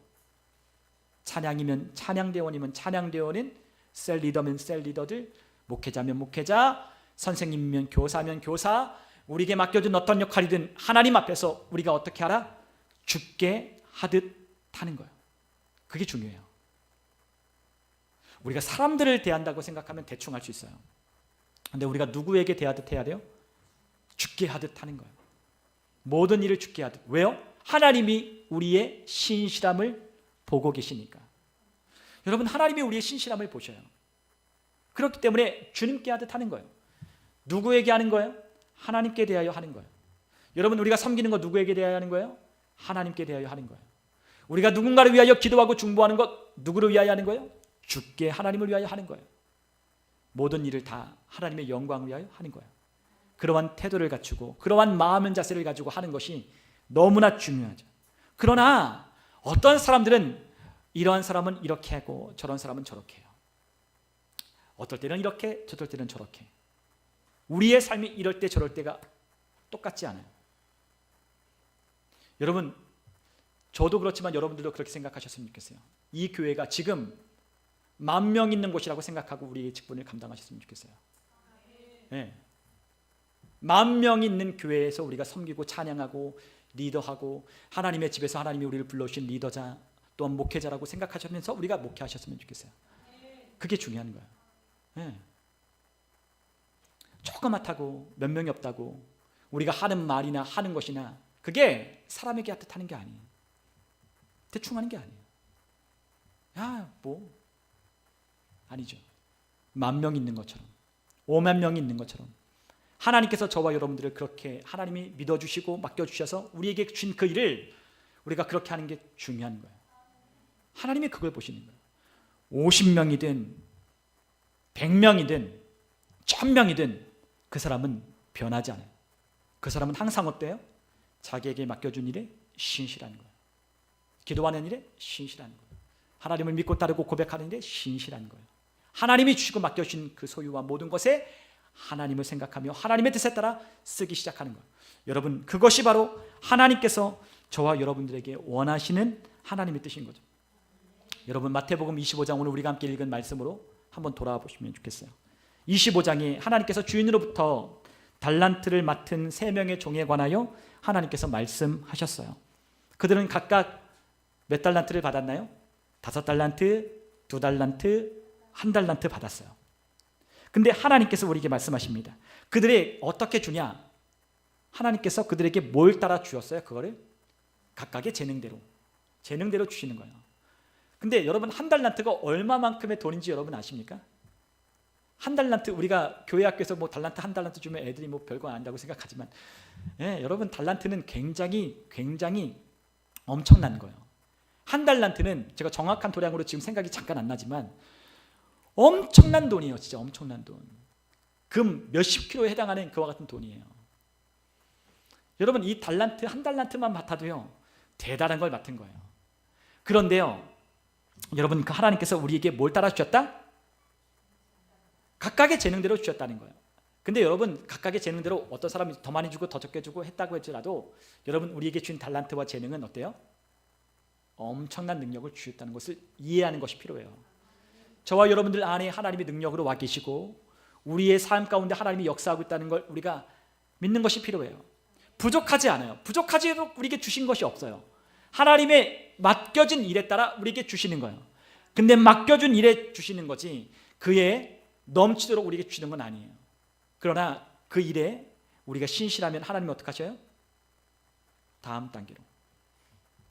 S1: 찬양이면 찬양대원이면 찬양대원인, 셀리더면 셀리더들, 목회자면 목회자, 선생님이면 교사면 교사, 우리에게 맡겨준 어떤 역할이든 하나님 앞에서 우리가 어떻게 하라? 주께 하듯 하는 거예요. 그게 중요해요. 우리가 사람들을 대한다고 생각하면 대충 할 수 있어요. 근데 우리가 누구에게 대하듯 해야 돼요? 주께 하듯 하는 거예요. 모든 일을 주께 하듯. 왜요? 하나님이 우리의 신실함을 보고 계시니까. 여러분, 하나님이 우리의 신실함을 보셔요. 그렇기 때문에 주님께 하듯 하는 거예요. 누구에게 하는 거예요? 하나님께 대하여 하는 거예요. 여러분, 우리가 섬기는 거 누구에게 대하여 하는 거예요? 하나님께 대하여 하는 거예요. 우리가 누군가를 위하여 기도하고 중보하는 것 누구를 위하여 하는 거예요? 주께 하나님을 위하여 하는 거예요. 모든 일을 다 하나님의 영광을 위하여 하는 거예요. 그러한 태도를 갖추고 그러한 마음의 자세를 가지고 하는 것이 너무나 중요하죠. 그러나 어떤 사람들은 이러한 사람은 이렇게 하고 저런 사람은 저렇게 해요. 어떨 때는 이렇게, 저떨 때는 저렇게. 우리의 삶이 이럴 때 저럴 때가 똑같지 않아요. 여러분, 저도 그렇지만 여러분들도 그렇게 생각하셨으면 좋겠어요. 이 교회가 지금 10,000명 있는 곳이라고 생각하고 우리의 직분을 감당하셨으면 좋겠어요. 네. 10,000명 있는 교회에서 우리가 섬기고 찬양하고 리더하고 하나님의 집에서 하나님이 우리를 불러주신 리더자 또한 목회자라고 생각하시면서 우리가 목회하셨으면 좋겠어요. 그게 중요한 거예요. 네. 조그맣다고 몇 명이 없다고 우리가 하는 말이나 하는 것이나 그게 사람에게 뜻하는 게 아니에요. 대충 하는 게 아니에요. 야, 뭐 아니죠. 10,000명 있는 것처럼 50,000명이 있는 것처럼 하나님께서 저와 여러분들을 그렇게 하나님이 믿어주시고 맡겨주셔서 우리에게 주신 그 일을 우리가 그렇게 하는 게 중요한 거예요. 하나님이 그걸 보시는 거예요. 50명이든 100명이든 1000명이든 그 사람은 변하지 않아요. 그 사람은 항상 어때요? 자기에게 맡겨준 일에 신실한 거예요. 기도하는 일에 신실한 거예요. 하나님을 믿고 따르고 고백하는 일에 신실한 거예요. 하나님이 주시고 맡겨주신 그 소유와 모든 것에 하나님을 생각하며 하나님의 뜻에 따라 쓰기 시작하는 거예요. 여러분, 그것이 바로 하나님께서 저와 여러분들에게 원하시는 하나님의 뜻인 거죠. 여러분, 마태복음 25장 오늘 우리가 함께 읽은 말씀으로 한번 돌아와 보시면 좋겠어요. 25장에 하나님께서 주인으로부터 달란트를 맡은 3명의 종에 관하여 하나님께서 말씀하셨어요. 그들은 각각 몇 달란트를 받았나요? 5달란트, 2달란트, 1달란트 받았어요. 근데 하나님께서 우리에게 말씀하십니다. 그들이 어떻게 주냐? 하나님께서 그들에게 뭘 따라 주었어요? 그거를 각각의 재능대로 주시는 거예요. 근데 여러분, 1달란트가 얼마만큼의 돈인지 여러분 아십니까? 1달란트, 우리가 교회 학교에서 뭐 달란트 1달란트 주면 애들이 뭐 별거 안 한다고 생각하지만, 예, 여러분, 달란트는 굉장히 엄청난 거예요. 1달란트는 제가 정확한 도량으로 지금 생각이 잠깐 안 나지만 엄청난 돈이에요. 진짜 엄청난 돈. 금 몇십 킬로에 해당하는 그와 같은 돈이에요. 여러분, 이 달란트 1달란트만 맡아도요 대단한 걸 맡은 거예요. 그런데요, 여러분, 그 하나님께서 우리에게 뭘 따라 주셨다? 각각의 재능대로 주셨다는 거예요. 근데 여러분, 각각의 재능대로 어떤 사람이 더 많이 주고 더 적게 주고 했다고 할지라도 여러분, 우리에게 준 달란트와 재능은 어때요? 엄청난 능력을 주셨다는 것을 이해하는 것이 필요해요. 저와 여러분들 안에 하나님의 능력으로 와 계시고 우리의 삶 가운데 하나님이 역사하고 있다는 걸 우리가 믿는 것이 필요해요. 부족하지 않아요. 부족하지 해도 우리에게 주신 것이 없어요. 하나님의 맡겨진 일에 따라 우리에게 주시는 거예요. 근데 맡겨준 일에 주시는 거지 그에 넘치도록 우리에게 주시는 건 아니에요. 그러나 그 일에 우리가 신실하면 하나님이 어떻게 하셔요? 다음 단계로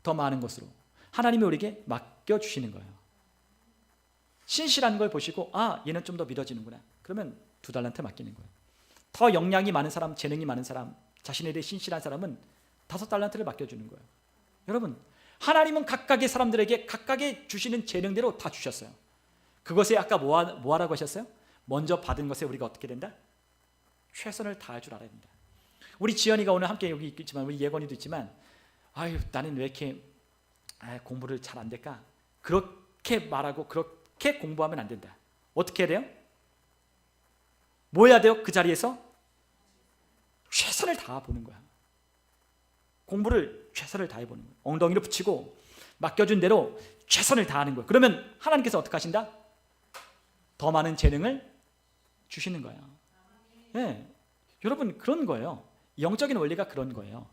S1: 더 많은 것으로 하나님이 우리에게 맡겨주시는 거예요. 신실한 걸 보시고 얘는 좀 더 믿어지는구나. 그러면 2달란트 맡기는 거예요. 더 역량이 많은 사람, 재능이 많은 사람, 자신에 대해 신실한 사람은 5달란트를 맡겨주는 거예요. 여러분, 하나님은 각각의 사람들에게 각각의 주시는 재능대로 다 주셨어요. 그것에 아까 뭐 하라고 하셨어요? 먼저 받은 것에 우리가 어떻게 된다? 최선을 다할 줄 알아야 된다. 우리 지연이가 오늘 함께 여기 있지만 우리 예건이도 있지만 나는 왜 이렇게 공부를 잘 안 될까? 그렇게 말하고 그렇게 공부하면 안 된다. 어떻게 해야 돼요? 뭐 해야 돼요? 그 자리에서 최선을 다해보는 거야. 공부를 최선을 다해보는 거야. 엉덩이를 붙이고 맡겨준 대로 최선을 다하는 거예요. 그러면 하나님께서 어떻게 하신다? 더 많은 재능을 주시는 거예요. 네. 여러분, 그런 거예요. 영적인 원리가 그런 거예요.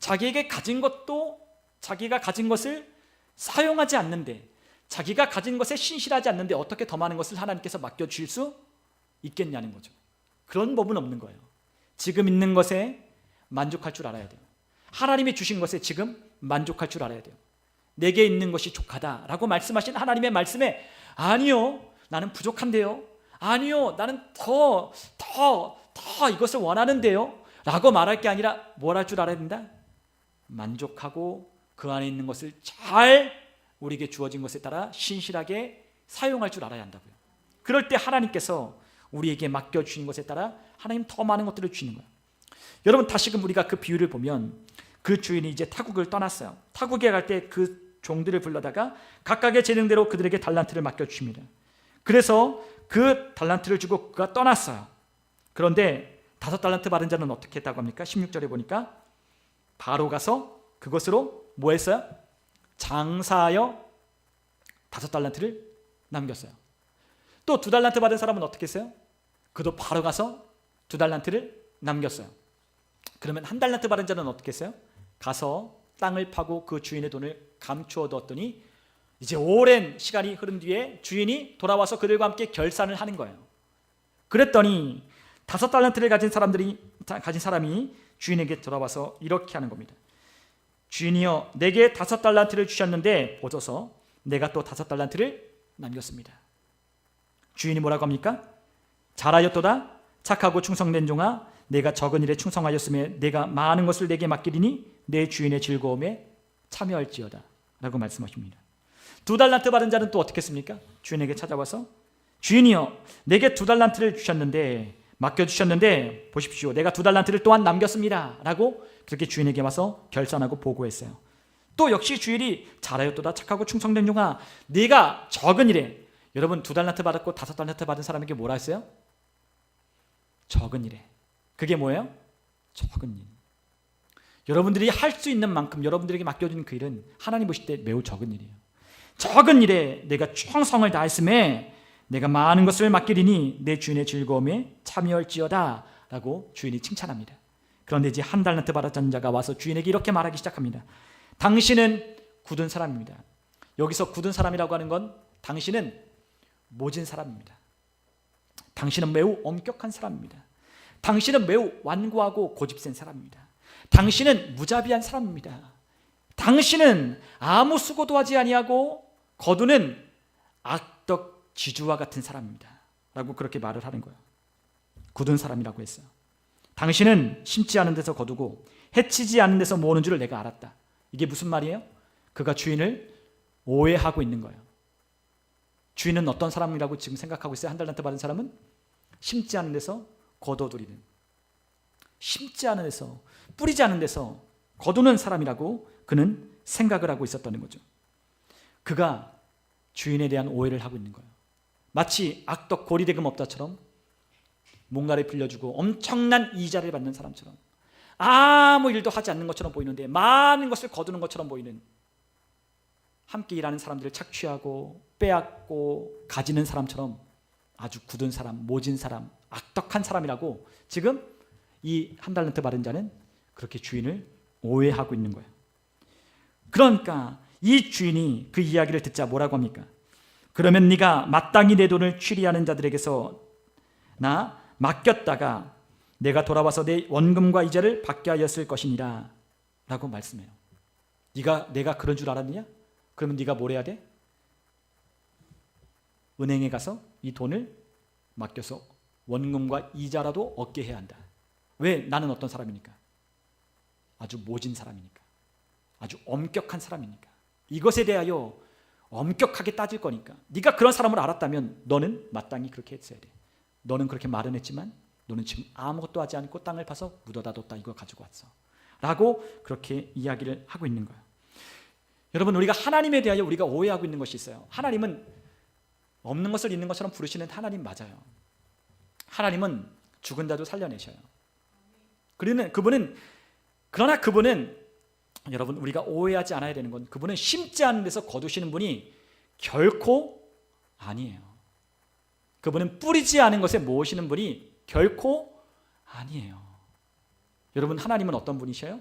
S1: 자기에게 가진 것도 자기가 가진 것을 사용하지 않는데, 자기가 가진 것에 신실하지 않는데 어떻게 더 많은 것을 하나님께서 맡겨주실 수 있겠냐는 거죠. 그런 법은 없는 거예요. 지금 있는 것에 만족할 줄 알아야 돼요. 하나님이 주신 것에 지금 만족할 줄 알아야 돼요. 내게 있는 것이 족하다라고 말씀하신 하나님의 말씀에 아니요, 나는 부족한데요. 아니요, 나는 더 이것을 원하는데요. 라고 말할 게 아니라 뭘 할 줄 알아야 된다? 만족하고 그 안에 있는 것을 잘 우리에게 주어진 것에 따라 신실하게 사용할 줄 알아야 한다고요. 그럴 때 하나님께서 우리에게 맡겨주신 것에 따라 하나님 더 많은 것들을 주시는 거예요. 여러분, 다시금 우리가 그 비유를 보면 그 주인이 이제 타국을 떠났어요. 타국에 갈 때 그 종들을 불러다가 각각의 재능대로 그들에게 달란트를 맡겨주십니다. 그래서 그 달란트를 주고 그가 떠났어요. 그런데 5달란트 받은 자는 어떻게 했다고 합니까? 16절에 보니까 바로 가서 그것으로 뭐 했어요? 장사하여 5달란트를 남겼어요. 또 2달란트 받은 사람은 어떻게 했어요? 그도 바로 가서 2달란트를 남겼어요. 그러면 1달란트 받은 자는 어떻게 했어요? 가서 땅을 파고 그 주인의 돈을 감추어 두었더니 이제 오랜 시간이 흐른 뒤에 주인이 돌아와서 그들과 함께 결산을 하는 거예요. 그랬더니 5달란트를 가진 사람이 주인에게 돌아와서 이렇게 하는 겁니다. 주인이여, 내게 5달란트를 주셨는데 보소서, 내가 또 5달란트를 남겼습니다. 주인이 뭐라고 합니까? 잘하였도다, 착하고 충성된 종아, 내가 적은 일에 충성하였음에 내가 많은 것을 내게 맡기리니 내 주인의 즐거움에 참여할지어다 라고 말씀하십니다. 2달란트 받은 자는 또 어떻게 했습니까? 주인에게 찾아와서 주인이여, 내게 2달란트를 주셨는데 맡겨주셨는데 보십시오, 내가 2달란트를 또한 남겼습니다 라고 그렇게 주인에게 와서 결산하고 보고했어요. 또 역시 주인이 잘하였도다, 착하고 충성된 종아, 네가 적은 일에, 여러분 2달란트 받았고 5달란트 받은 사람에게 뭐라 했어요? 적은 일에. 그게 뭐예요? 적은 일. 여러분들이 할 수 있는 만큼 여러분들에게 맡겨진 그 일은 하나님 보실 때 매우 적은 일이에요. 적은 일에 내가 충성을 다했음에 내가 많은 것을 맡기리니 내 주인의 즐거움에 참여할지어다 라고 주인이 칭찬합니다. 그런데 이제 1달란트 받았던 자가 와서 주인에게 이렇게 말하기 시작합니다. 당신은 굳은 사람입니다. 여기서 굳은 사람이라고 하는 건 당신은 모진 사람입니다. 당신은 매우 엄격한 사람입니다. 당신은 매우 완고하고 고집센 사람입니다. 당신은 무자비한 사람입니다. 당신은 아무 수고도 하지 아니하고 거두는 악덕 지주와 같은 사람입니다 라고 그렇게 말을 하는 거예요. 굳은 사람이라고 했어요. 당신은 심지 않은 데서 거두고 해치지 않은 데서 모으는 줄을 내가 알았다. 이게 무슨 말이에요? 그가 주인을 오해하고 있는 거예요. 주인은 어떤 사람이라고 지금 생각하고 있어요? 1달란트 받은 사람은 심지 않은 데서 거둬들이는, 심지 않은 데서, 뿌리지 않은 데서 거두는 사람이라고 그는 생각을 하고 있었다는 거죠. 그가 주인에 대한 오해를 하고 있는 거예요. 마치 악덕 고리대금 업자처럼 뭔가를 빌려주고 엄청난 이자를 받는 사람처럼 아무 일도 하지 않는 것처럼 보이는데 많은 것을 거두는 것처럼 보이는, 함께 일하는 사람들을 착취하고 빼앗고 가지는 사람처럼 아주 굳은 사람, 모진 사람, 악덕한 사람이라고 지금 이 1달란트 받은 자는 그렇게 주인을 오해하고 있는 거예요. 그러니까 이 주인이 그 이야기를 듣자 뭐라고 합니까? 그러면 네가 마땅히 내 돈을 취리하는 자들에게서 나 맡겼다가 내가 돌아와서 내 원금과 이자를 받게 하였을 것이니라 라고 말씀해요. 내가 그런 줄 알았느냐? 그러면 네가 뭘 해야 돼? 은행에 가서 이 돈을 맡겨서 원금과 이자라도 얻게 해야 한다. 왜? 나는 어떤 사람이니까? 아주 모진 사람이니까, 아주 엄격한 사람이니까, 이것에 대하여 엄격하게 따질 거니까. 네가 그런 사람을 알았다면 너는 마땅히 그렇게 했어야 돼. 너는 그렇게 말은 했지만 너는 지금 아무것도 하지 않고 땅을 파서 묻어다 뒀다, 이거 가지고 왔어 라고 그렇게 이야기를 하고 있는 거예요. 여러분, 우리가 하나님에 대하여 우리가 오해하고 있는 것이 있어요. 하나님은 없는 것을 있는 것처럼 부르시는 하나님 맞아요. 하나님은 죽은 자도 살려내셔요. 그러나 그분은 여러분, 우리가 오해하지 않아야 되는 건 그분은 심지 않은 데서 거두시는 분이 결코 아니에요. 그분은 뿌리지 않은 것에 모으시는 분이 결코 아니에요. 여러분, 하나님은 어떤 분이셔요?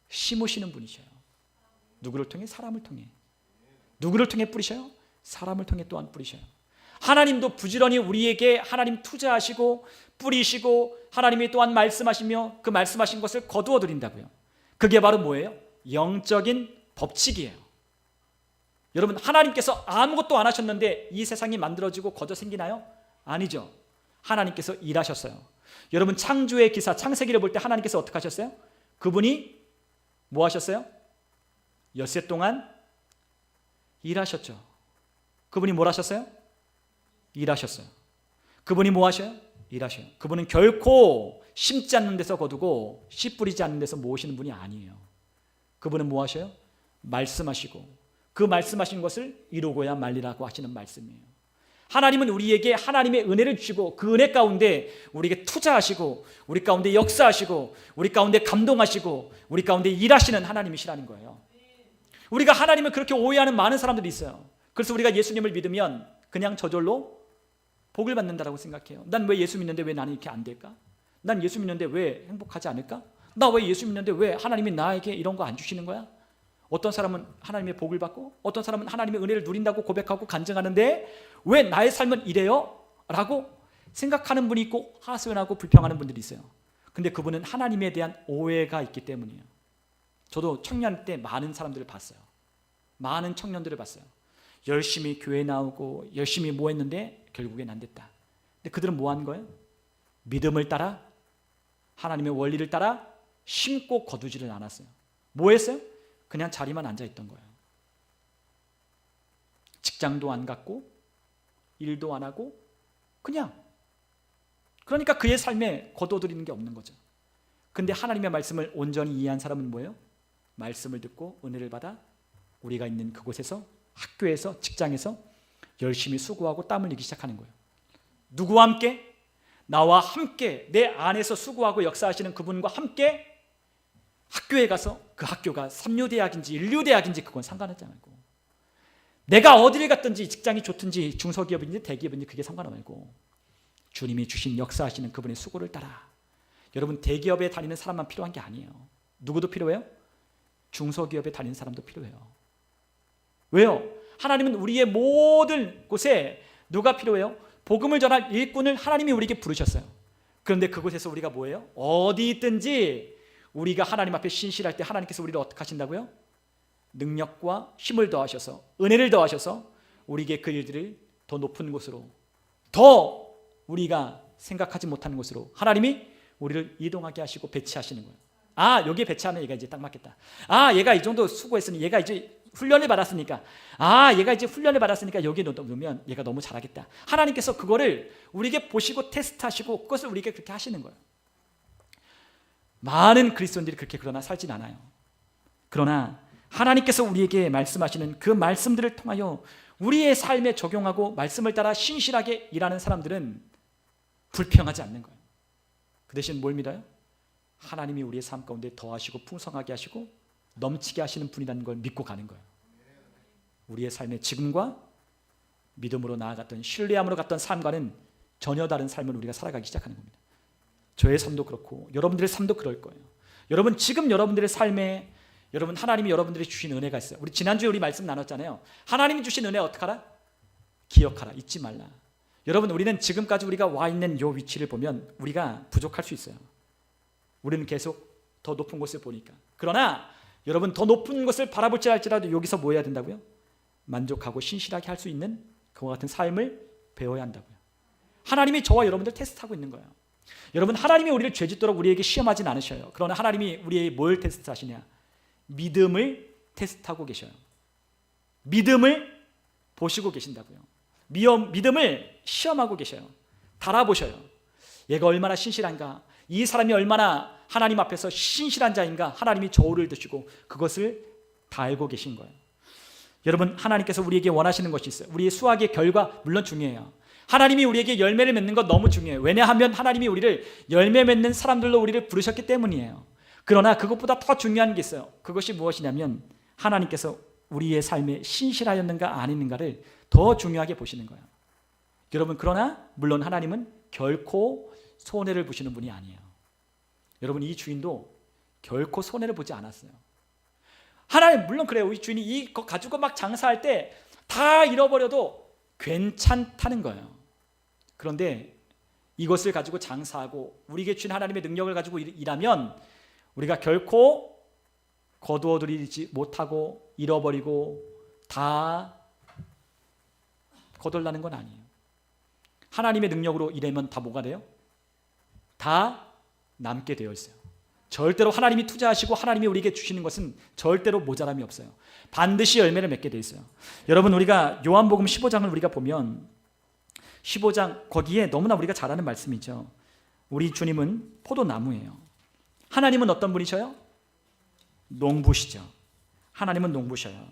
S1: 심으시는 분이셔요. 누구를 통해? 사람을 통해. 누구를 통해 뿌리셔요? 사람을 통해 또한 뿌리셔요. 하나님도 부지런히 우리에게 하나님 투자하시고 뿌리시고 하나님이 또한 말씀하시며 그 말씀하신 것을 거두어 드린다고요. 그게 바로 뭐예요? 영적인 법칙이에요. 여러분, 하나님께서 아무것도 안 하셨는데 이 세상이 만들어지고 거저 생기나요? 아니죠. 하나님께서 일하셨어요. 여러분 창조의 기사 창세기를 볼 때 하나님께서 어떻게 하셨어요? 그분이 뭐 하셨어요? 엿새 동안 일하셨죠. 그분이 뭘 하셨어요? 일하셨어요. 그분이 뭐 하셔요? 일하셔요. 그분은 결코 심지 않는 데서 거두고 씨 뿌리지 않는 데서 모으시는 분이 아니에요. 그분은 뭐 하셔요? 말씀하시고 그 말씀하신 것을 이루고야 말리라고 하시는 말씀이에요. 하나님은 우리에게 하나님의 은혜를 주시고 그 은혜 가운데 우리에게 투자하시고 우리 가운데 역사하시고 우리 가운데 감동하시고 우리 가운데 일하시는 하나님이시라는 거예요. 우리가 하나님을 그렇게 오해하는 많은 사람들이 있어요. 그래서 우리가 예수님을 믿으면 그냥 저절로 복을 받는다라고 생각해요. 난 왜 예수 믿는데 왜 나는 이렇게 안 될까? 난 예수 믿는데 왜 행복하지 않을까? 나 왜 예수 믿는데 왜 하나님이 나에게 이런 거 안 주시는 거야? 어떤 사람은 하나님의 복을 받고 어떤 사람은 하나님의 은혜를 누린다고 고백하고 간증하는데 왜 나의 삶은 이래요? 라고 생각하는 분이 있고 하소연하고 불평하는 분들이 있어요. 근데 그분은 하나님에 대한 오해가 있기 때문이에요. 저도 청년 때 많은 사람들을 봤어요. 많은 청년들을 봤어요. 열심히 교회 나오고 열심히 뭐 했는데 결국엔 안 됐다. 근데 그들은 뭐 한 거예요? 믿음을 따라 하나님의 원리를 따라 심고 거두지를 않았어요. 뭐 했어요? 그냥 자리만 앉아 있던 거예요. 직장도 안 갔고 일도 안 하고 그냥 그러니까 그의 삶에 거둬들이는 게 없는 거죠. 근데 하나님의 말씀을 온전히 이해한 사람은 뭐예요? 말씀을 듣고 은혜를 받아 우리가 있는 그곳에서 학교에서 직장에서 열심히 수고하고 땀 흘리기 시작하는 거예요. 누구와 함께? 나와 함께 내 안에서 수고하고 역사하시는 그분과 함께 학교에 가서 그 학교가 삼류대학인지 인류대학인지 그건 상관하지 않고 내가 어디를 갔든지 직장이 좋든지 중소기업인지 대기업인지 그게 상관없고 주님이 주신 역사하시는 그분의 수고를 따라 여러분 대기업에 다니는 사람만 필요한 게 아니에요. 누구도 필요해요? 중소기업에 다니는 사람도 필요해요. 왜요? 하나님은 우리의 모든 곳에 누가 필요해요? 복음을 전할 일꾼을 하나님이 우리에게 부르셨어요. 그런데 그곳에서 우리가 뭐예요? 어디 있든지 우리가 하나님 앞에 신실할 때 하나님께서 우리를 어떻게 하신다고요? 능력과 힘을 더하셔서 은혜를 더하셔서 우리에게 그 일들을 더 높은 곳으로 더 우리가 생각하지 못하는 곳으로 하나님이 우리를 이동하게 하시고 배치하시는 거예요. 아 여기에 배치하면 얘가 이제 딱 맞겠다. 아 얘가 이 정도 수고했으니 얘가 이제 훈련을 받았으니까 아 얘가 이제 훈련을 받았으니까 여기에 넣으면 얘가 너무 잘하겠다. 하나님께서 그거를 우리에게 보시고 테스트하시고 그것을 우리에게 그렇게 하시는 거예요. 많은 그리스도인들이 그렇게 그러나 살진 않아요. 그러나 하나님께서 우리에게 말씀하시는 그 말씀들을 통하여 우리의 삶에 적용하고 말씀을 따라 신실하게 일하는 사람들은 불평하지 않는 거예요. 그 대신 뭘 믿어요? 하나님이 우리의 삶 가운데 더하시고 풍성하게 하시고 넘치게 하시는 분이라는 걸 믿고 가는 거예요. 우리의 삶의 지금과 믿음으로 나아갔던 신뢰함으로 갔던 삶과는 전혀 다른 삶을 우리가 살아가기 시작하는 겁니다. 저의 삶도 그렇고 여러분들의 삶도 그럴 거예요. 여러분 지금 여러분들의 삶에 여러분 하나님이 여러분들이 주신 은혜가 있어요. 우리 지난주에 우리 말씀 나눴잖아요. 하나님이 주신 은혜 어떻게 하라? 기억하라. 잊지 말라. 여러분 우리는 지금까지 우리가 와 있는 이 위치를 보면 우리가 부족할 수 있어요. 우리는 계속 더 높은 곳을 보니까. 그러나 여러분 더 높은 것을 바라볼지 할지라도 여기서 뭐 해야 된다고요? 만족하고 신실하게 할 수 있는 그와 같은 삶을 배워야 한다고요. 하나님이 저와 여러분들 테스트하고 있는 거예요. 여러분 하나님이 우리를 죄짓도록 우리에게 시험하진 않으셔요. 그러나 하나님이 우리의 뭘 테스트하시냐? 믿음을 테스트하고 계셔요. 믿음을 보시고 계신다고요. 믿음을 시험하고 계셔요. 달아보셔요. 얘가 얼마나 신실한가? 이 사람이 얼마나 하나님 앞에서 신실한 자인가? 하나님이 저울을 드시고 그것을 다 알고 계신 거예요. 여러분 하나님께서 우리에게 원하시는 것이 있어요. 우리의 수학의 결과 물론 중요해요. 하나님이 우리에게 열매를 맺는 것 너무 중요해요. 왜냐하면 하나님이 우리를 열매 맺는 사람들로 우리를 부르셨기 때문이에요. 그러나 그것보다 더 중요한 게 있어요. 그것이 무엇이냐면 하나님께서 우리의 삶에 신실하였는가 아니는가를 더 중요하게 보시는 거예요. 여러분 그러나 물론 하나님은 결코 손해를 보시는 분이 아니에요. 여러분 이 주인도 결코 손해를 보지 않았어요. 하나님 물론 그래요. 이 주인이 이거 가지고 막 장사할 때 다 잃어버려도 괜찮다는 거예요. 그런데 이것을 가지고 장사하고 우리에게 주신 하나님의 능력을 가지고 일하면 우리가 결코 거두어들이지 못하고 잃어버리고 다 거덜나는 건 아니에요. 하나님의 능력으로 일하면 다 뭐가 돼요? 다 남게 되어 있어요. 절대로 하나님이 투자하시고 하나님이 우리에게 주시는 것은 절대로 모자람이 없어요. 반드시 열매를 맺게 되어 있어요. 여러분, 우리가 요한복음 15장을 우리가 보면 15장 거기에 너무나 우리가 잘 아는 말씀이죠. 우리 주님은 포도나무예요. 하나님은 어떤 분이셔요? 농부시죠. 하나님은 농부셔요.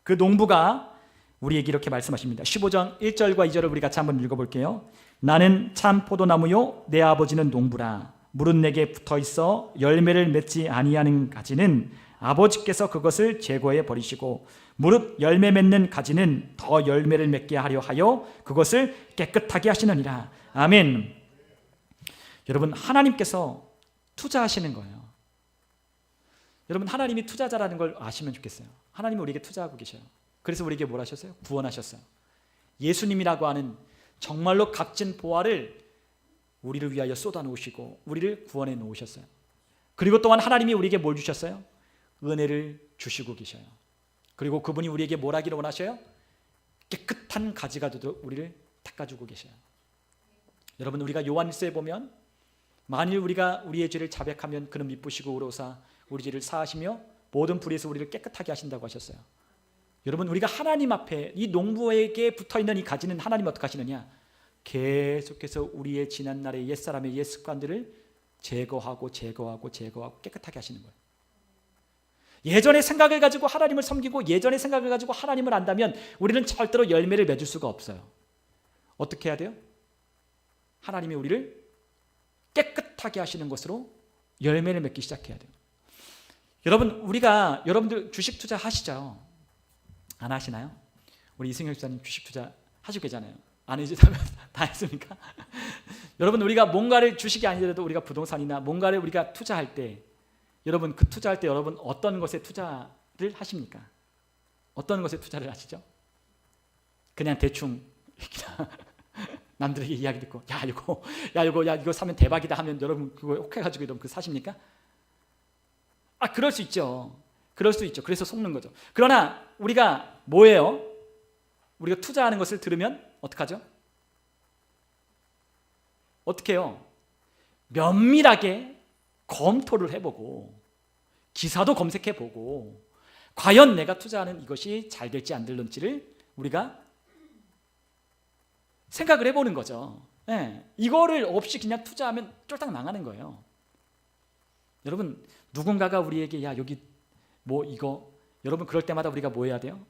S1: 그 농부가 우리에게 이렇게 말씀하십니다. 15장 1절과 2절을 우리 같이 한번 읽어볼게요. 나는 참 포도나무요 내 아버지는 농부라. 물은 내게 붙어있어 열매를 맺지 아니하는 가지는 아버지께서 그것을 제거해 버리시고 무릇 열매 맺는 가지는 더 열매를 맺게 하려 하여 그것을 깨끗하게 하시느니라. 아멘. 여러분, 하나님께서 투자하시는 거예요. 여러분, 하나님이 투자자라는 걸 아시면 좋겠어요. 하나님은 우리에게 투자하고 계셔요. 그래서 우리에게 뭘 하셨어요? 구원하셨어요. 예수님이라고 하는 정말로 값진 보화를 우리를 위하여 쏟아놓으시고 우리를 구원해 놓으셨어요. 그리고 또한 하나님이 우리에게 뭘 주셨어요? 은혜를 주시고 계셔요. 그리고 그분이 우리에게 뭘 하기를 원하셔요? 깨끗한 가지가 되도록 우리를 닦아주고 계셔요. 여러분, 우리가 요한일서에 보면 만일 우리가 우리의 죄를 자백하면 그는 미쁘시고 의로우사 우리 죄를 사하시며 모든 불의에서 우리를 깨끗하게 하신다고 하셨어요. 여러분, 우리가 하나님 앞에 이 농부에게 붙어있는 이 가지는 하나님 어떻게 하시느냐? 계속해서 우리의 지난날의 옛사람의 옛 습관들을 제거하고 깨끗하게 하시는 거예요. 예전의 생각을 가지고 하나님을 섬기고 예전의 생각을 가지고 하나님을 안다면 우리는 절대로 열매를 맺을 수가 없어요. 어떻게 해야 돼요? 하나님이 우리를 깨끗하게 하시는 것으로 열매를 맺기 시작해야 돼요. 여러분들 주식 투자 하시죠? 안 하시나요? 우리 이승열 집사님 주식 투자 하시고 계잖아요. 안 해주다면 다 했습니까? 여러분, 우리가 뭔가를 주식이 아니더라도 우리가 부동산이나 뭔가를 우리가 투자할 때 여러분, 그 투자할 때 여러분 어떤 것에 투자를 하십니까? 어떤 것에 투자를 하시죠? 그냥 대충 남들에게 이야기 듣고 이거 사면 대박이다 하면 여러분 그거 혹해가지고 여러분 그 사십니까? 그럴 수 있죠. 그럴 수 있죠. 그래서 속는 거죠. 그러나 우리가 뭐예요? 우리가 투자하는 것을 들으면 어떡하죠? 어떻게 해요? 면밀하게 검토를 해보고 기사도 검색해보고 과연 내가 투자하는 이것이 잘 될지 안 될지를 우리가 생각을 해보는 거죠. 이거를 없이 그냥 투자하면 쫄딱 망하는 거예요. 여러분, 누군가가 우리에게 여기 뭐 이거, 여러분 그럴 때마다 우리가 뭐 해야 돼요?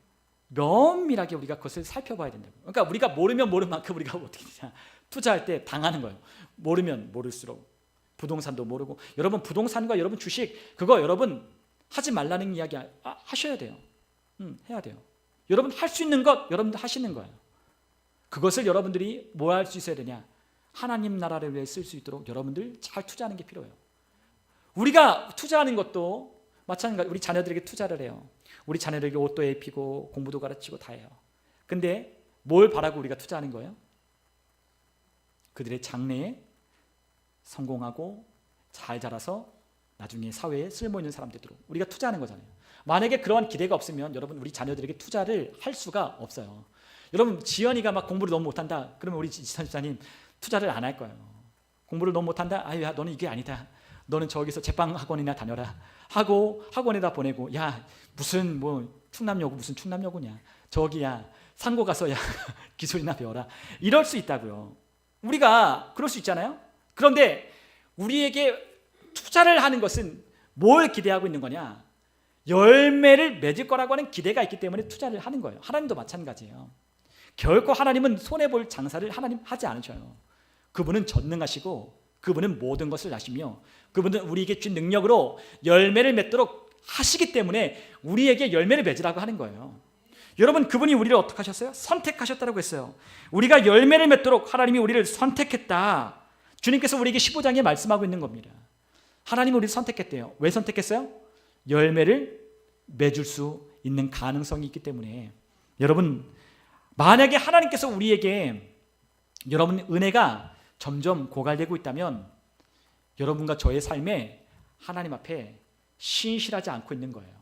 S1: 면밀하게 우리가 그것을 살펴봐야 된다고. 그러니까 우리가 모르면 모른 만큼 우리가 어떻게 되냐? 투자할 때 당하는 거예요. 모르면 모를수록. 부동산도 모르고. 여러분, 부동산과 여러분 주식 그거 여러분 하지 말라는 이야기 하셔야 돼요. 해야 돼요. 여러분 할 수 있는 것 여러분들 하시는 거예요. 그것을 여러분들이 뭐 할 수 있어야 되냐? 하나님 나라를 위해 쓸 수 있도록 여러분들 잘 투자하는 게 필요해요. 우리가 투자하는 것도 마찬가지. 우리 자녀들에게 투자를 해요. 우리 자녀들에게 옷도 입히고 공부도 가르치고 다 해요. 근데 뭘 바라고 우리가 투자하는 거예요? 그들의 장래에 성공하고 잘 자라서 나중에 사회에 쓸모있는 사람 되도록 우리가 투자하는 거잖아요. 만약에 그러한 기대가 없으면 여러분 우리 자녀들에게 투자를 할 수가 없어요. 여러분, 지연이가 막 공부를 너무 못한다 그러면 우리 지선 집사님 투자를 안 할 거예요. 공부를 너무 못한다? 야, 너는 이게 아니다. 너는 저기서 제빵 학원이나 다녀라 하고 학원에다 보내고, 무슨 뭐 충남여고 무슨 충남여고냐, 저기야 상고 가서 기술이나 배워라, 이럴 수 있다고요. 우리가 그럴 수 있잖아요. 그런데 우리에게 투자를 하는 것은 뭘 기대하고 있는 거냐? 열매를 맺을 거라고 하는 기대가 있기 때문에 투자를 하는 거예요. 하나님도 마찬가지예요. 결코 하나님은 손해볼 장사를 하나님 하지 않으셔요. 그분은 전능하시고 그분은 모든 것을 아시며 그분은 우리에게 준 능력으로 열매를 맺도록 하시기 때문에 우리에게 열매를 맺으라고 하는 거예요. 여러분, 그분이 우리를 어떻게 하셨어요? 선택하셨다고 했어요. 우리가 열매를 맺도록 하나님이 우리를 선택했다. 주님께서 우리에게 15장에 말씀하고 있는 겁니다. 하나님이 우리를 선택했대요. 왜 선택했어요? 열매를 맺을 수 있는 가능성이 있기 때문에. 여러분, 만약에 하나님께서 우리에게 여러분 은혜가 점점 고갈되고 있다면 여러분과 저의 삶에 하나님 앞에 신실하지 않고 있는 거예요.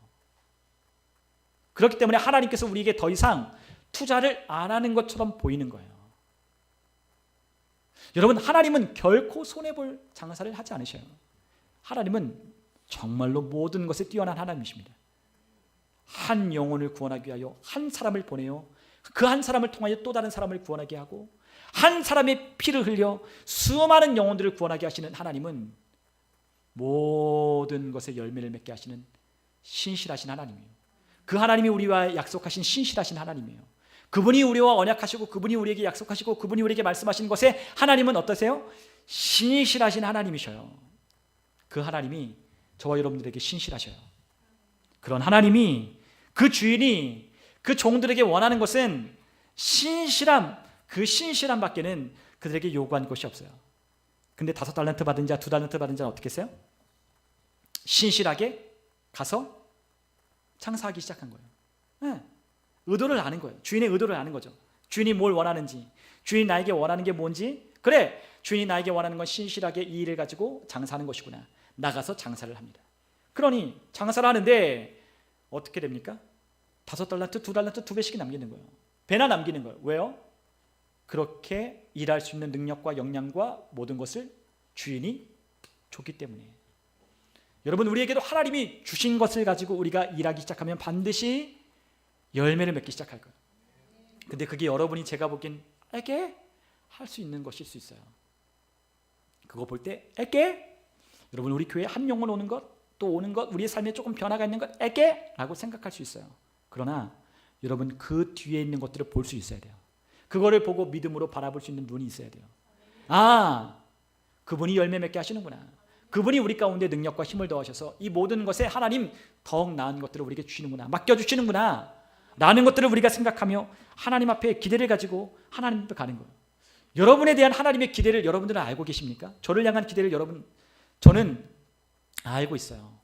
S1: 그렇기 때문에 하나님께서 우리에게 더 이상 투자를 안 하는 것처럼 보이는 거예요. 여러분, 하나님은 결코 손해볼 장사를 하지 않으셔요. 하나님은 정말로 모든 것에 뛰어난 하나님이십니다. 한 영혼을 구원하기 위하여 한 사람을 보내요. 그 한 사람을 통하여 또 다른 사람을 구원하게 하고, 한 사람의 피를 흘려 수많은 영혼들을 구원하게 하시는 하나님은 모든 것에 열매를 맺게 하시는 신실하신 하나님이에요. 그 하나님이 우리와 약속하신 신실하신 하나님이에요. 그분이 우리와 언약하시고, 그분이 우리에게 약속하시고, 그분이 우리에게 말씀하신 것에 하나님은 어떠세요? 신실하신 하나님이셔요. 그 하나님이 저와 여러분들에게 신실하셔요. 그런 하나님이, 그 주인이 그 종들에게 원하는 것은 신실함, 그 신실함밖에는 그들에게 요구한 것이 없어요. 근데 5달란트 받은 자, 2달란트 받은 자는 어떻게 했어요? 신실하게 가서 장사하기 시작한 거예요. 네. 의도를 아는 거예요. 주인의 의도를 아는 거죠. 주인이 뭘 원하는지, 주인이 나에게 원하는 게 뭔지, 그래, 주인이 나에게 원하는 건 신실하게 이 일을 가지고 장사하는 것이구나. 나가서 장사를 합니다. 그러니 장사를 하는데 어떻게 됩니까? 5달란트, 2달란트 2배씩이 남기는 거예요. 배나 남기는 거예요. 왜요? 그렇게 일할 수 있는 능력과 역량과 모든 것을 주인이 줬기 때문에. 여러분, 우리에게도 하나님이 주신 것을 가지고 우리가 일하기 시작하면 반드시 열매를 맺기 시작할 거예요. 근데 그게 여러분이 제가 보기엔 에게 할 수 있는 것일 수 있어요. 그거 볼 때 에게, 여러분, 우리 교회에 한 영혼 오는 것, 또 오는 것, 우리의 삶에 조금 변화가 있는 것, 에게 라고 생각할 수 있어요. 그러나 여러분, 그 뒤에 있는 것들을 볼 수 있어야 돼요. 그거를 보고 믿음으로 바라볼 수 있는 눈이 있어야 돼요. 아, 그분이 열매 맺게 하시는구나. 그분이 우리 가운데 능력과 힘을 더하셔서 이 모든 것에 하나님 더욱 나은 것들을 우리에게 주시는구나, 맡겨주시는구나 라는 것들을 우리가 생각하며 하나님 앞에 기대를 가지고 하나님 앞에 가는 거예요. 여러분에 대한 하나님의 기대를 여러분들은 알고 계십니까? 저를 향한 기대를 저는 알고 있어요.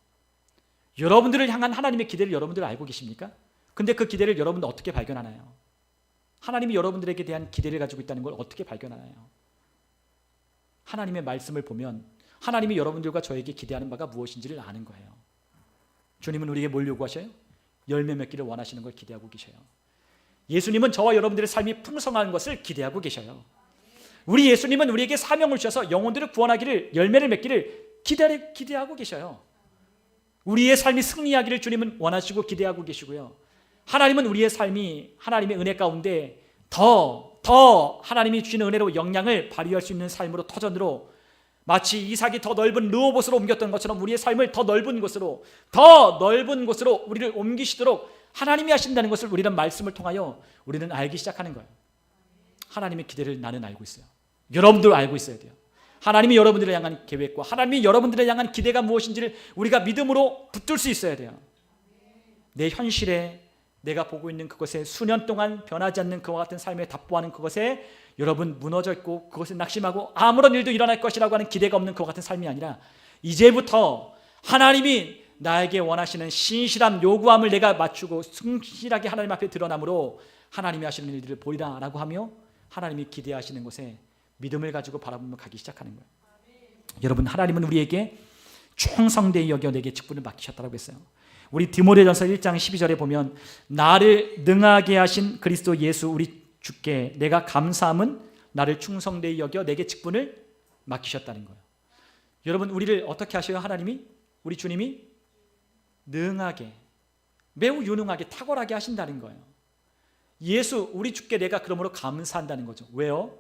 S1: 여러분들을 향한 하나님의 기대를 여러분들 알고 계십니까? 근데 그 기대를 여러분들 어떻게 발견하나요? 하나님이 여러분들에게 대한 기대를 가지고 있다는 걸 어떻게 발견하나요? 하나님의 말씀을 보면 하나님이 여러분들과 저에게 기대하는 바가 무엇인지를 아는 거예요. 주님은 우리에게 뭘 요구하셔요? 열매 맺기를 원하시는 걸 기대하고 계셔요. 예수님은 저와 여러분들의 삶이 풍성한 것을 기대하고 계셔요. 우리 예수님은 우리에게 사명을 주셔서 영혼들을 구원하기를, 열매를 맺기를 기대하고 계셔요. 우리의 삶이 승리하기를 주님은 원하시고 기대하고 계시고요. 하나님은 우리의 삶이 하나님의 은혜 가운데 더 하나님이 주시는 은혜로 영향을 발휘할 수 있는 삶으로, 터전으로, 마치 이삭이 더 넓은 르호봇으로 옮겼던 것처럼 우리의 삶을 더 넓은 곳으로 우리를 옮기시도록 하나님이 하신다는 것을 우리는 말씀을 통하여 우리는 알기 시작하는 거예요. 하나님의 기대를 나는 알고 있어요. 여러분들 알고 있어야 돼요. 하나님이 여러분들을 향한 계획과 하나님이 여러분들을 향한 기대가 무엇인지를 우리가 믿음으로 붙들 수 있어야 돼요. 내 현실에 내가 보고 있는 그것에 수년 동안 변하지 않는 그와 같은 삶에 답보하는 그것에 여러분 무너져 있고 그것에 낙심하고 아무런 일도 일어날 것이라고 하는 기대가 없는 그와 같은 삶이 아니라 이제부터 하나님이 나에게 원하시는 신실함, 요구함을 내가 맞추고 성실하게 하나님 앞에 드러남으로 하나님이 하시는 일들을 보리라 라고 하며 하나님이 기대하시는 것에 믿음을 가지고 바라보며 가기 시작하는 거예요. 여러분, 하나님은 우리에게 충성되이 여겨 내게 직분을 맡기셨다고 했어요. 우리 디모데전서 1장 12절에 보면 나를 능하게 하신 그리스도 예수 우리 주께 내가 감사함은 나를 충성되이 여겨 내게 직분을 맡기셨다는 거예요. 여러분, 우리를 어떻게 하셔요? 하나님이, 우리 주님이 능하게, 매우 유능하게, 탁월하게 하신다는 거예요. 예수 우리 주께 내가 그러므로 감사한다는 거죠. 왜요?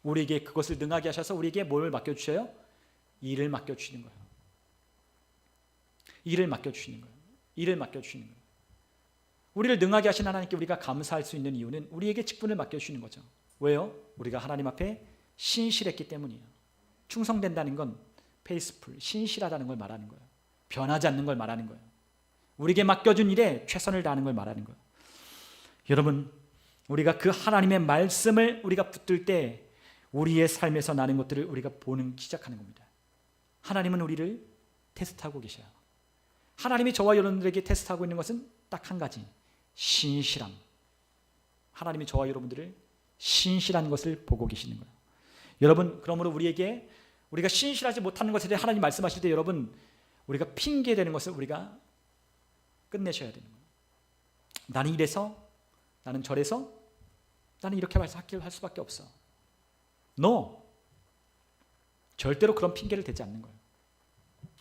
S1: 우리에게 그것을 능하게 하셔서 우리에게 뭘 맡겨주셔요? 일을 맡겨주시는 거예요. 일을 맡겨주시는 거예요. 일을 맡겨주시는 거예요. 우리를 능하게 하신 하나님께 우리가 감사할 수 있는 이유는 우리에게 직분을 맡겨주시는 거죠. 왜요? 우리가 하나님 앞에 신실했기 때문이에요. 충성된다는 건 페이스풀, 신실하다는 걸 말하는 거예요. 변하지 않는 걸 말하는 거예요. 우리에게 맡겨준 일에 최선을 다하는 걸 말하는 거예요. 여러분, 우리가 그 하나님의 말씀을 우리가 붙들 때 우리의 삶에서 나는 것들을 우리가 보는 시작하는 겁니다. 하나님은 우리를 테스트하고 계셔요. 하나님이 저와 여러분들에게 테스트하고 있는 것은 딱 한 가지, 신실함. 하나님이 저와 여러분들을 신실한 것을 보고 계시는 거예요. 여러분, 그러므로 우리가 신실하지 못하는 것에 대해 하나님 말씀하실 때 여러분, 우리가 핑계대는 것을 우리가 끝내셔야 되는 거예요. 나는 이래서, 나는 저래서, 나는 이렇게 할 수밖에 없어. No. 절대로 그런 핑계를 대지 않는 거예요.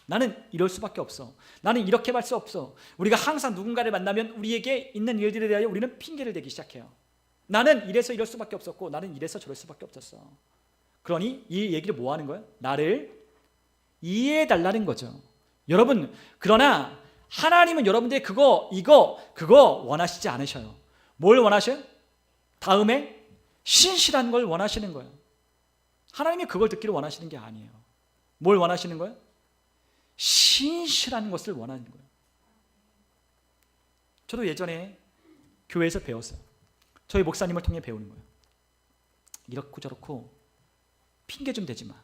S1: 나는 이럴 수밖에 없어. 나는 이렇게 할 수 없어. 우리가 항상 누군가를 만나면 우리에게 있는 일들에 대하여 우리는 핑계를 대기 시작해요. 나는 이래서 이럴 수밖에 없었고 나는 이래서 저럴 수밖에 없었어. 그러니 이 얘기를 뭐 하는 거예요? 나를 이해해 달라는 거죠. 여러분, 그러나 하나님은 여러분들의 그거 원하시지 않으셔요. 뭘 원하셔요? 다음에 신실한 걸 원하시는 거예요. 하나님이 그걸 듣기를 원하시는 게 아니에요. 뭘 원하시는 거예요? 신실한 것을 원하는 거예요. 저도 예전에 교회에서 배웠어요. 저희 목사님을 통해 배우는 거예요. 이렇고 저렇고 핑계 좀 대지 마.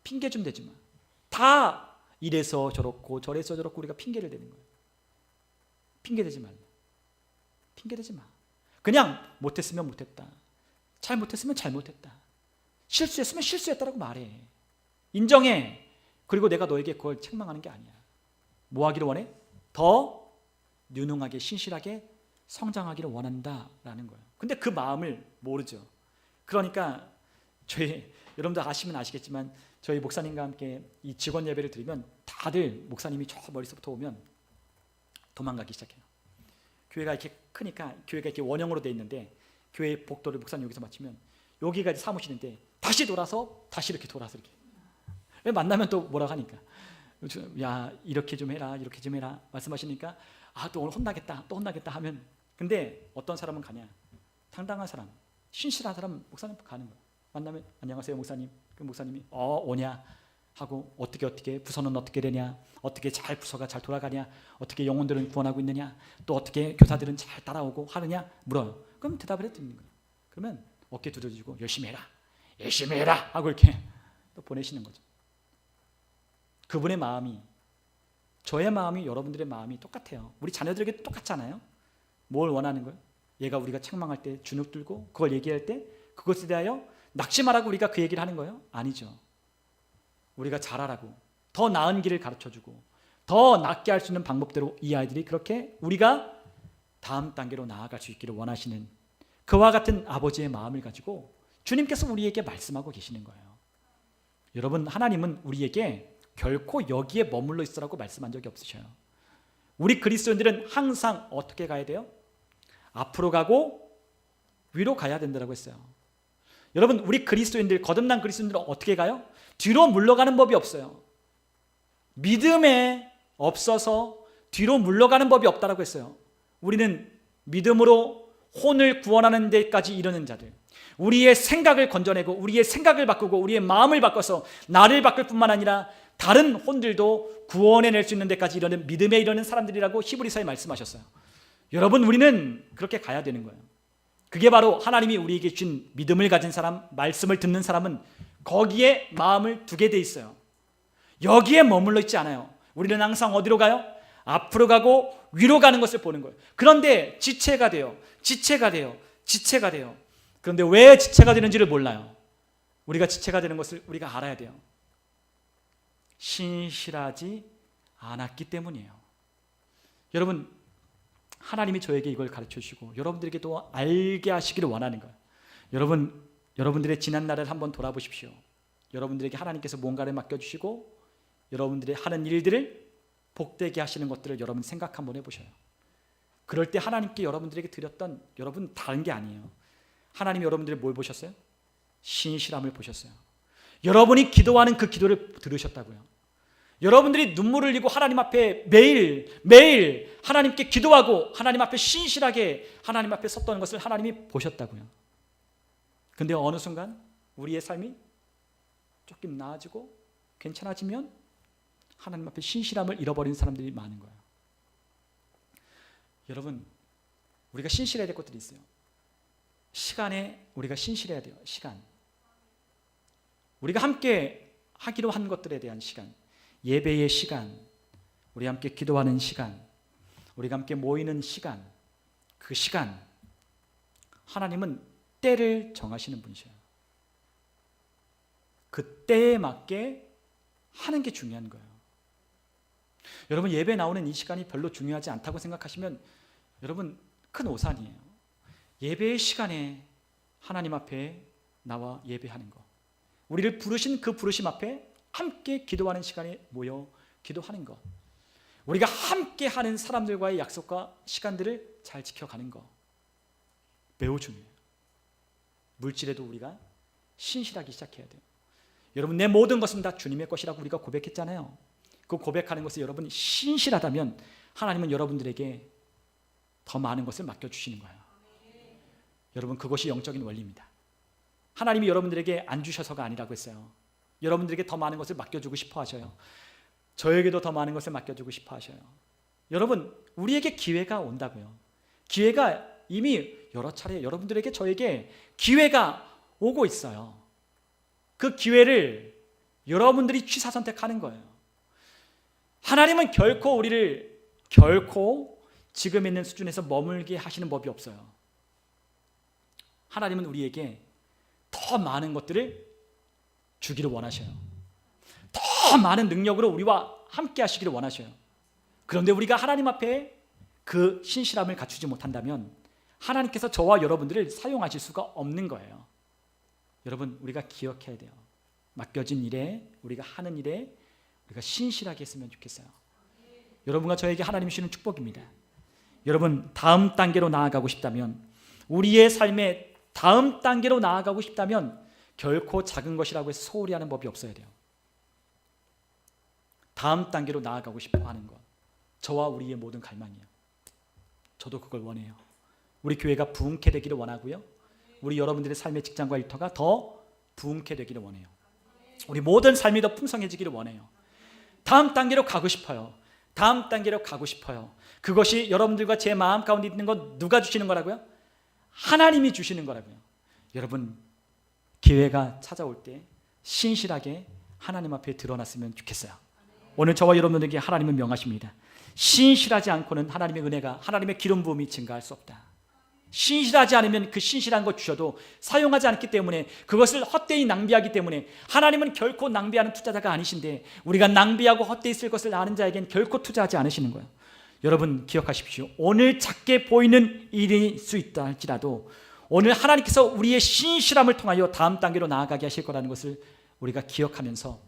S1: 핑계 좀 대지 마. 다 이래서 저렇고 저래서 저렇고 우리가 핑계를 대는 거예요. 핑계 대지 말라. 핑계 대지 마. 그냥 못했으면 못했다. 잘못했으면 잘못했다. 실수했으면 실수했다라고 말해. 인정해. 그리고 내가 너에게 그걸 책망하는 게 아니야. 뭐 하기를 원해? 더 유능하게 신실하게 성장하기를 원한다라는 거예요. 근데 그 마음을 모르죠. 그러니까 여러분들 아시면 아시겠지만 저희 목사님과 함께 이 직원 예배를 드리면 다들 목사님이 저 머릿속부터 오면 도망가기 시작해요. 교회가 이렇게 크니까 교회가 이렇게 원형으로 돼 있는데 교회 복도를 목사님 여기서 마치면 여기가 사무실인데 다시 돌아서 다시 이렇게 돌아서 이렇게 만나면 또 뭐라고 하니까 야 이렇게 좀 해라 이렇게 좀 해라 말씀하시니까 또 오늘 혼나겠다 또 혼나겠다 하면 근데 어떤 사람은 가냐 당당한 사람 신실한 사람 목사님 가는 거야. 만나면 안녕하세요 목사님. 그 목사님이 오냐 하고 어떻게 부서는 어떻게 되냐 어떻게 잘 부서가 잘 돌아가냐 어떻게 영혼들은 구원하고 있느냐 또 어떻게 교사들은 잘 따라오고 하느냐 물어요. 그럼 대답을 해드리는 거예요. 그러면 어깨 두드리고 열심히 해라 하고 이렇게 또 보내시는 거죠. 그분의 마음이 저의 마음이 여러분들의 마음이 똑같아요. 우리 자녀들에게 똑같잖아요. 뭘 원하는 거예요? 얘가 우리가 책망할 때 주눅 들고 그걸 얘기할 때 그것에 대하여 낙심하라고 우리가 그 얘기를 하는 거예요? 아니죠. 우리가 잘하라고 더 나은 길을 가르쳐주고 더 낫게 할 수 있는 방법대로 이 아이들이 그렇게 우리가 다음 단계로 나아갈 수 있기를 원하시는 그와 같은 아버지의 마음을 가지고 주님께서 우리에게 말씀하고 계시는 거예요. 여러분 하나님은 우리에게 결코 여기에 머물러 있으라고 말씀한 적이 없으셔요. 우리 그리스도인들은 항상 어떻게 가야 돼요? 앞으로 가고 위로 가야 된다고 했어요. 여러분 우리 그리스도인들 거듭난 그리스도인들은 어떻게 가요? 뒤로 물러가는 법이 없어요. 믿음에 없어서 뒤로 물러가는 법이 없다라고 했어요. 우리는 믿음으로 혼을 구원하는 데까지 이르는 자들 우리의 생각을 건져내고 우리의 생각을 바꾸고 우리의 마음을 바꿔서 나를 바꿀 뿐만 아니라 다른 혼들도 구원해낼 수 있는 데까지 이르는 믿음에 이르는 사람들이라고 히브리서에 말씀하셨어요. 여러분 우리는 그렇게 가야 되는 거예요. 그게 바로 하나님이 우리에게 준 믿음을 가진 사람 말씀을 듣는 사람은 거기에 마음을 두게 돼 있어요. 여기에 머물러 있지 않아요. 우리는 항상 어디로 가요? 앞으로 가고 위로 가는 것을 보는 거예요. 그런데 지체가 돼요. 그런데 왜 지체가 되는지를 몰라요. 우리가 지체가 되는 것을 우리가 알아야 돼요. 신실하지 않았기 때문이에요. 여러분 하나님이 저에게 이걸 가르쳐 주시고 여러분들에게도 알게 하시기를 원하는 거예요. 여러분들의 지난 날을 한번 돌아보십시오. 여러분들에게 하나님께서 뭔가를 맡겨주시고 여러분들의 하는 일들을 복되게 하시는 것들을 여러분 생각 한번 해보셔요. 그럴 때 하나님께 여러분들에게 드렸던 여러분 다른 게 아니에요. 하나님이 여러분들의 뭘 보셨어요? 신실함을 보셨어요. 여러분이 기도하는 그 기도를 들으셨다고요. 여러분들이 눈물을 흘리고 하나님 앞에 매일 하나님께 기도하고 하나님 앞에 신실하게 하나님 앞에 섰던 것을 하나님이 보셨다고요. 근데 어느 순간 우리의 삶이 조금 나아지고 괜찮아지면 하나님 앞에 신실함을 잃어버린 사람들이 많은 거예요. 여러분 우리가 신실해야 될 것들이 있어요. 시간에 우리가 신실해야 돼요. 시간 우리가 함께 하기로 한 것들에 대한 시간 예배의 시간 우리 함께 기도하는 시간 우리가 함께 모이는 시간 그 시간 하나님은 때를 정하시는 분이셔요. 그 때에 맞게 하는 게 중요한 거예요. 여러분 예배 나오는 이 시간이 별로 중요하지 않다고 생각하시면 여러분 큰 오산이에요. 예배의 시간에 하나님 앞에 나와 예배하는 거 우리를 부르신 그 부르심 앞에 함께 기도하는 시간에 모여 기도하는 것, 우리가 함께 하는 사람들과의 약속과 시간들을 잘 지켜가는 것 매우 중요해요. 물질에도 우리가 신실하기 시작해야 돼요. 여러분, 내 모든 것은 다 주님의 것이라고 우리가 고백했잖아요. 그 고백하는 것을 여러분이 신실하다면 하나님은 여러분들에게 더 많은 것을 맡겨주시는 거예요. 여러분, 그것이 영적인 원리입니다. 하나님이 여러분들에게 안 주셔서가 아니라고 했어요. 여러분들에게 더 많은 것을 맡겨주고 싶어 하셔요. 저에게도 더 많은 것을 맡겨주고 싶어 하셔요. 여러분, 우리에게 기회가 온다고요. 기회가 이미 여러 차례 여러분들에게, 저에게 기회가 오고 있어요. 그 기회를 여러분들이 취사선택하는 거예요. 하나님은 결코 우리를 지금 있는 수준에서 머물게 하시는 법이 없어요. 하나님은 우리에게 더 많은 것들을 주기를 원하셔요. 더 많은 능력으로 우리와 함께 하시기를 원하셔요. 그런데 우리가 하나님 앞에 그 신실함을 갖추지 못한다면 하나님께서 저와 여러분들을 사용하실 수가 없는 거예요. 여러분, 우리가 기억해야 돼요. 맡겨진 일에, 우리가 하는 일에 우리가 신실하게 했으면 좋겠어요. 여러분과 저에게 하나님이 주시는 축복입니다. 여러분, 다음 단계로 나아가고 싶다면, 우리의 삶의 다음 단계로 나아가고 싶다면 결코 작은 것이라고 해서 소홀히 하는 법이 없어야 돼요. 다음 단계로 나아가고 싶어 하는 것, 저와 우리의 모든 갈망이에요. 저도 그걸 원해요. 우리 교회가 부흥케 되기를 원하고요, 우리 여러분들의 삶의 직장과 일터가 더 부흥케 되기를 원해요. 우리 모든 삶이 더 풍성해지기를 원해요. 다음 단계로 가고 싶어요. 다음 단계로 가고 싶어요. 그것이 여러분들과 제 마음 가운데 있는 것 누가 주시는 거라고요? 하나님이 주시는 거라고요. 여러분, 기회가 찾아올 때 신실하게 하나님 앞에 드러났으면 좋겠어요. 오늘 저와 여러분들에게 하나님은 명하십니다. 신실하지 않고는 하나님의 은혜가, 하나님의 기름 부음이 증가할 수 없다. 신실하지 않으면 그 신실한 것 주셔도 사용하지 않기 때문에, 그것을 헛되이 낭비하기 때문에, 하나님은 결코 낭비하는 투자자가 아니신데 우리가 낭비하고 헛되이 쓸 것을 아는 자에겐 결코 투자하지 않으시는 거예요. 여러분, 기억하십시오. 오늘 작게 보이는 일일 수 있다 할지라도 오늘 하나님께서 우리의 신실함을 통하여 다음 단계로 나아가게 하실 거라는 것을 우리가 기억하면서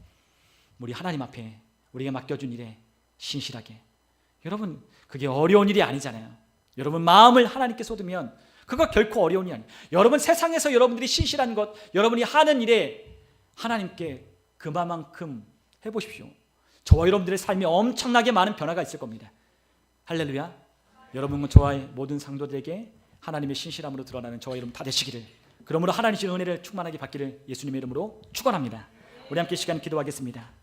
S1: 우리 하나님 앞에 우리가 맡겨준 일에 신실하게, 여러분, 그게 어려운 일이 아니잖아요. 여러분, 마음을 하나님께 쏟으면 그거 결코 어려운 일이 아니에요. 여러분, 세상에서 여러분들이 신실한 것, 여러분이 하는 일에 하나님께 그만큼 해보십시오. 저와 여러분들의 삶에 엄청나게 많은 변화가 있을 겁니다. 할렐루야. 여러분과 저와의 모든 상도들에게 하나님의 신실함으로 드러나는 저와 여러분 다 되시기를, 그러므로 하나님의 은혜를 충만하게 받기를 예수님의 이름으로 축원합니다. 우리 함께 시간 기도하겠습니다.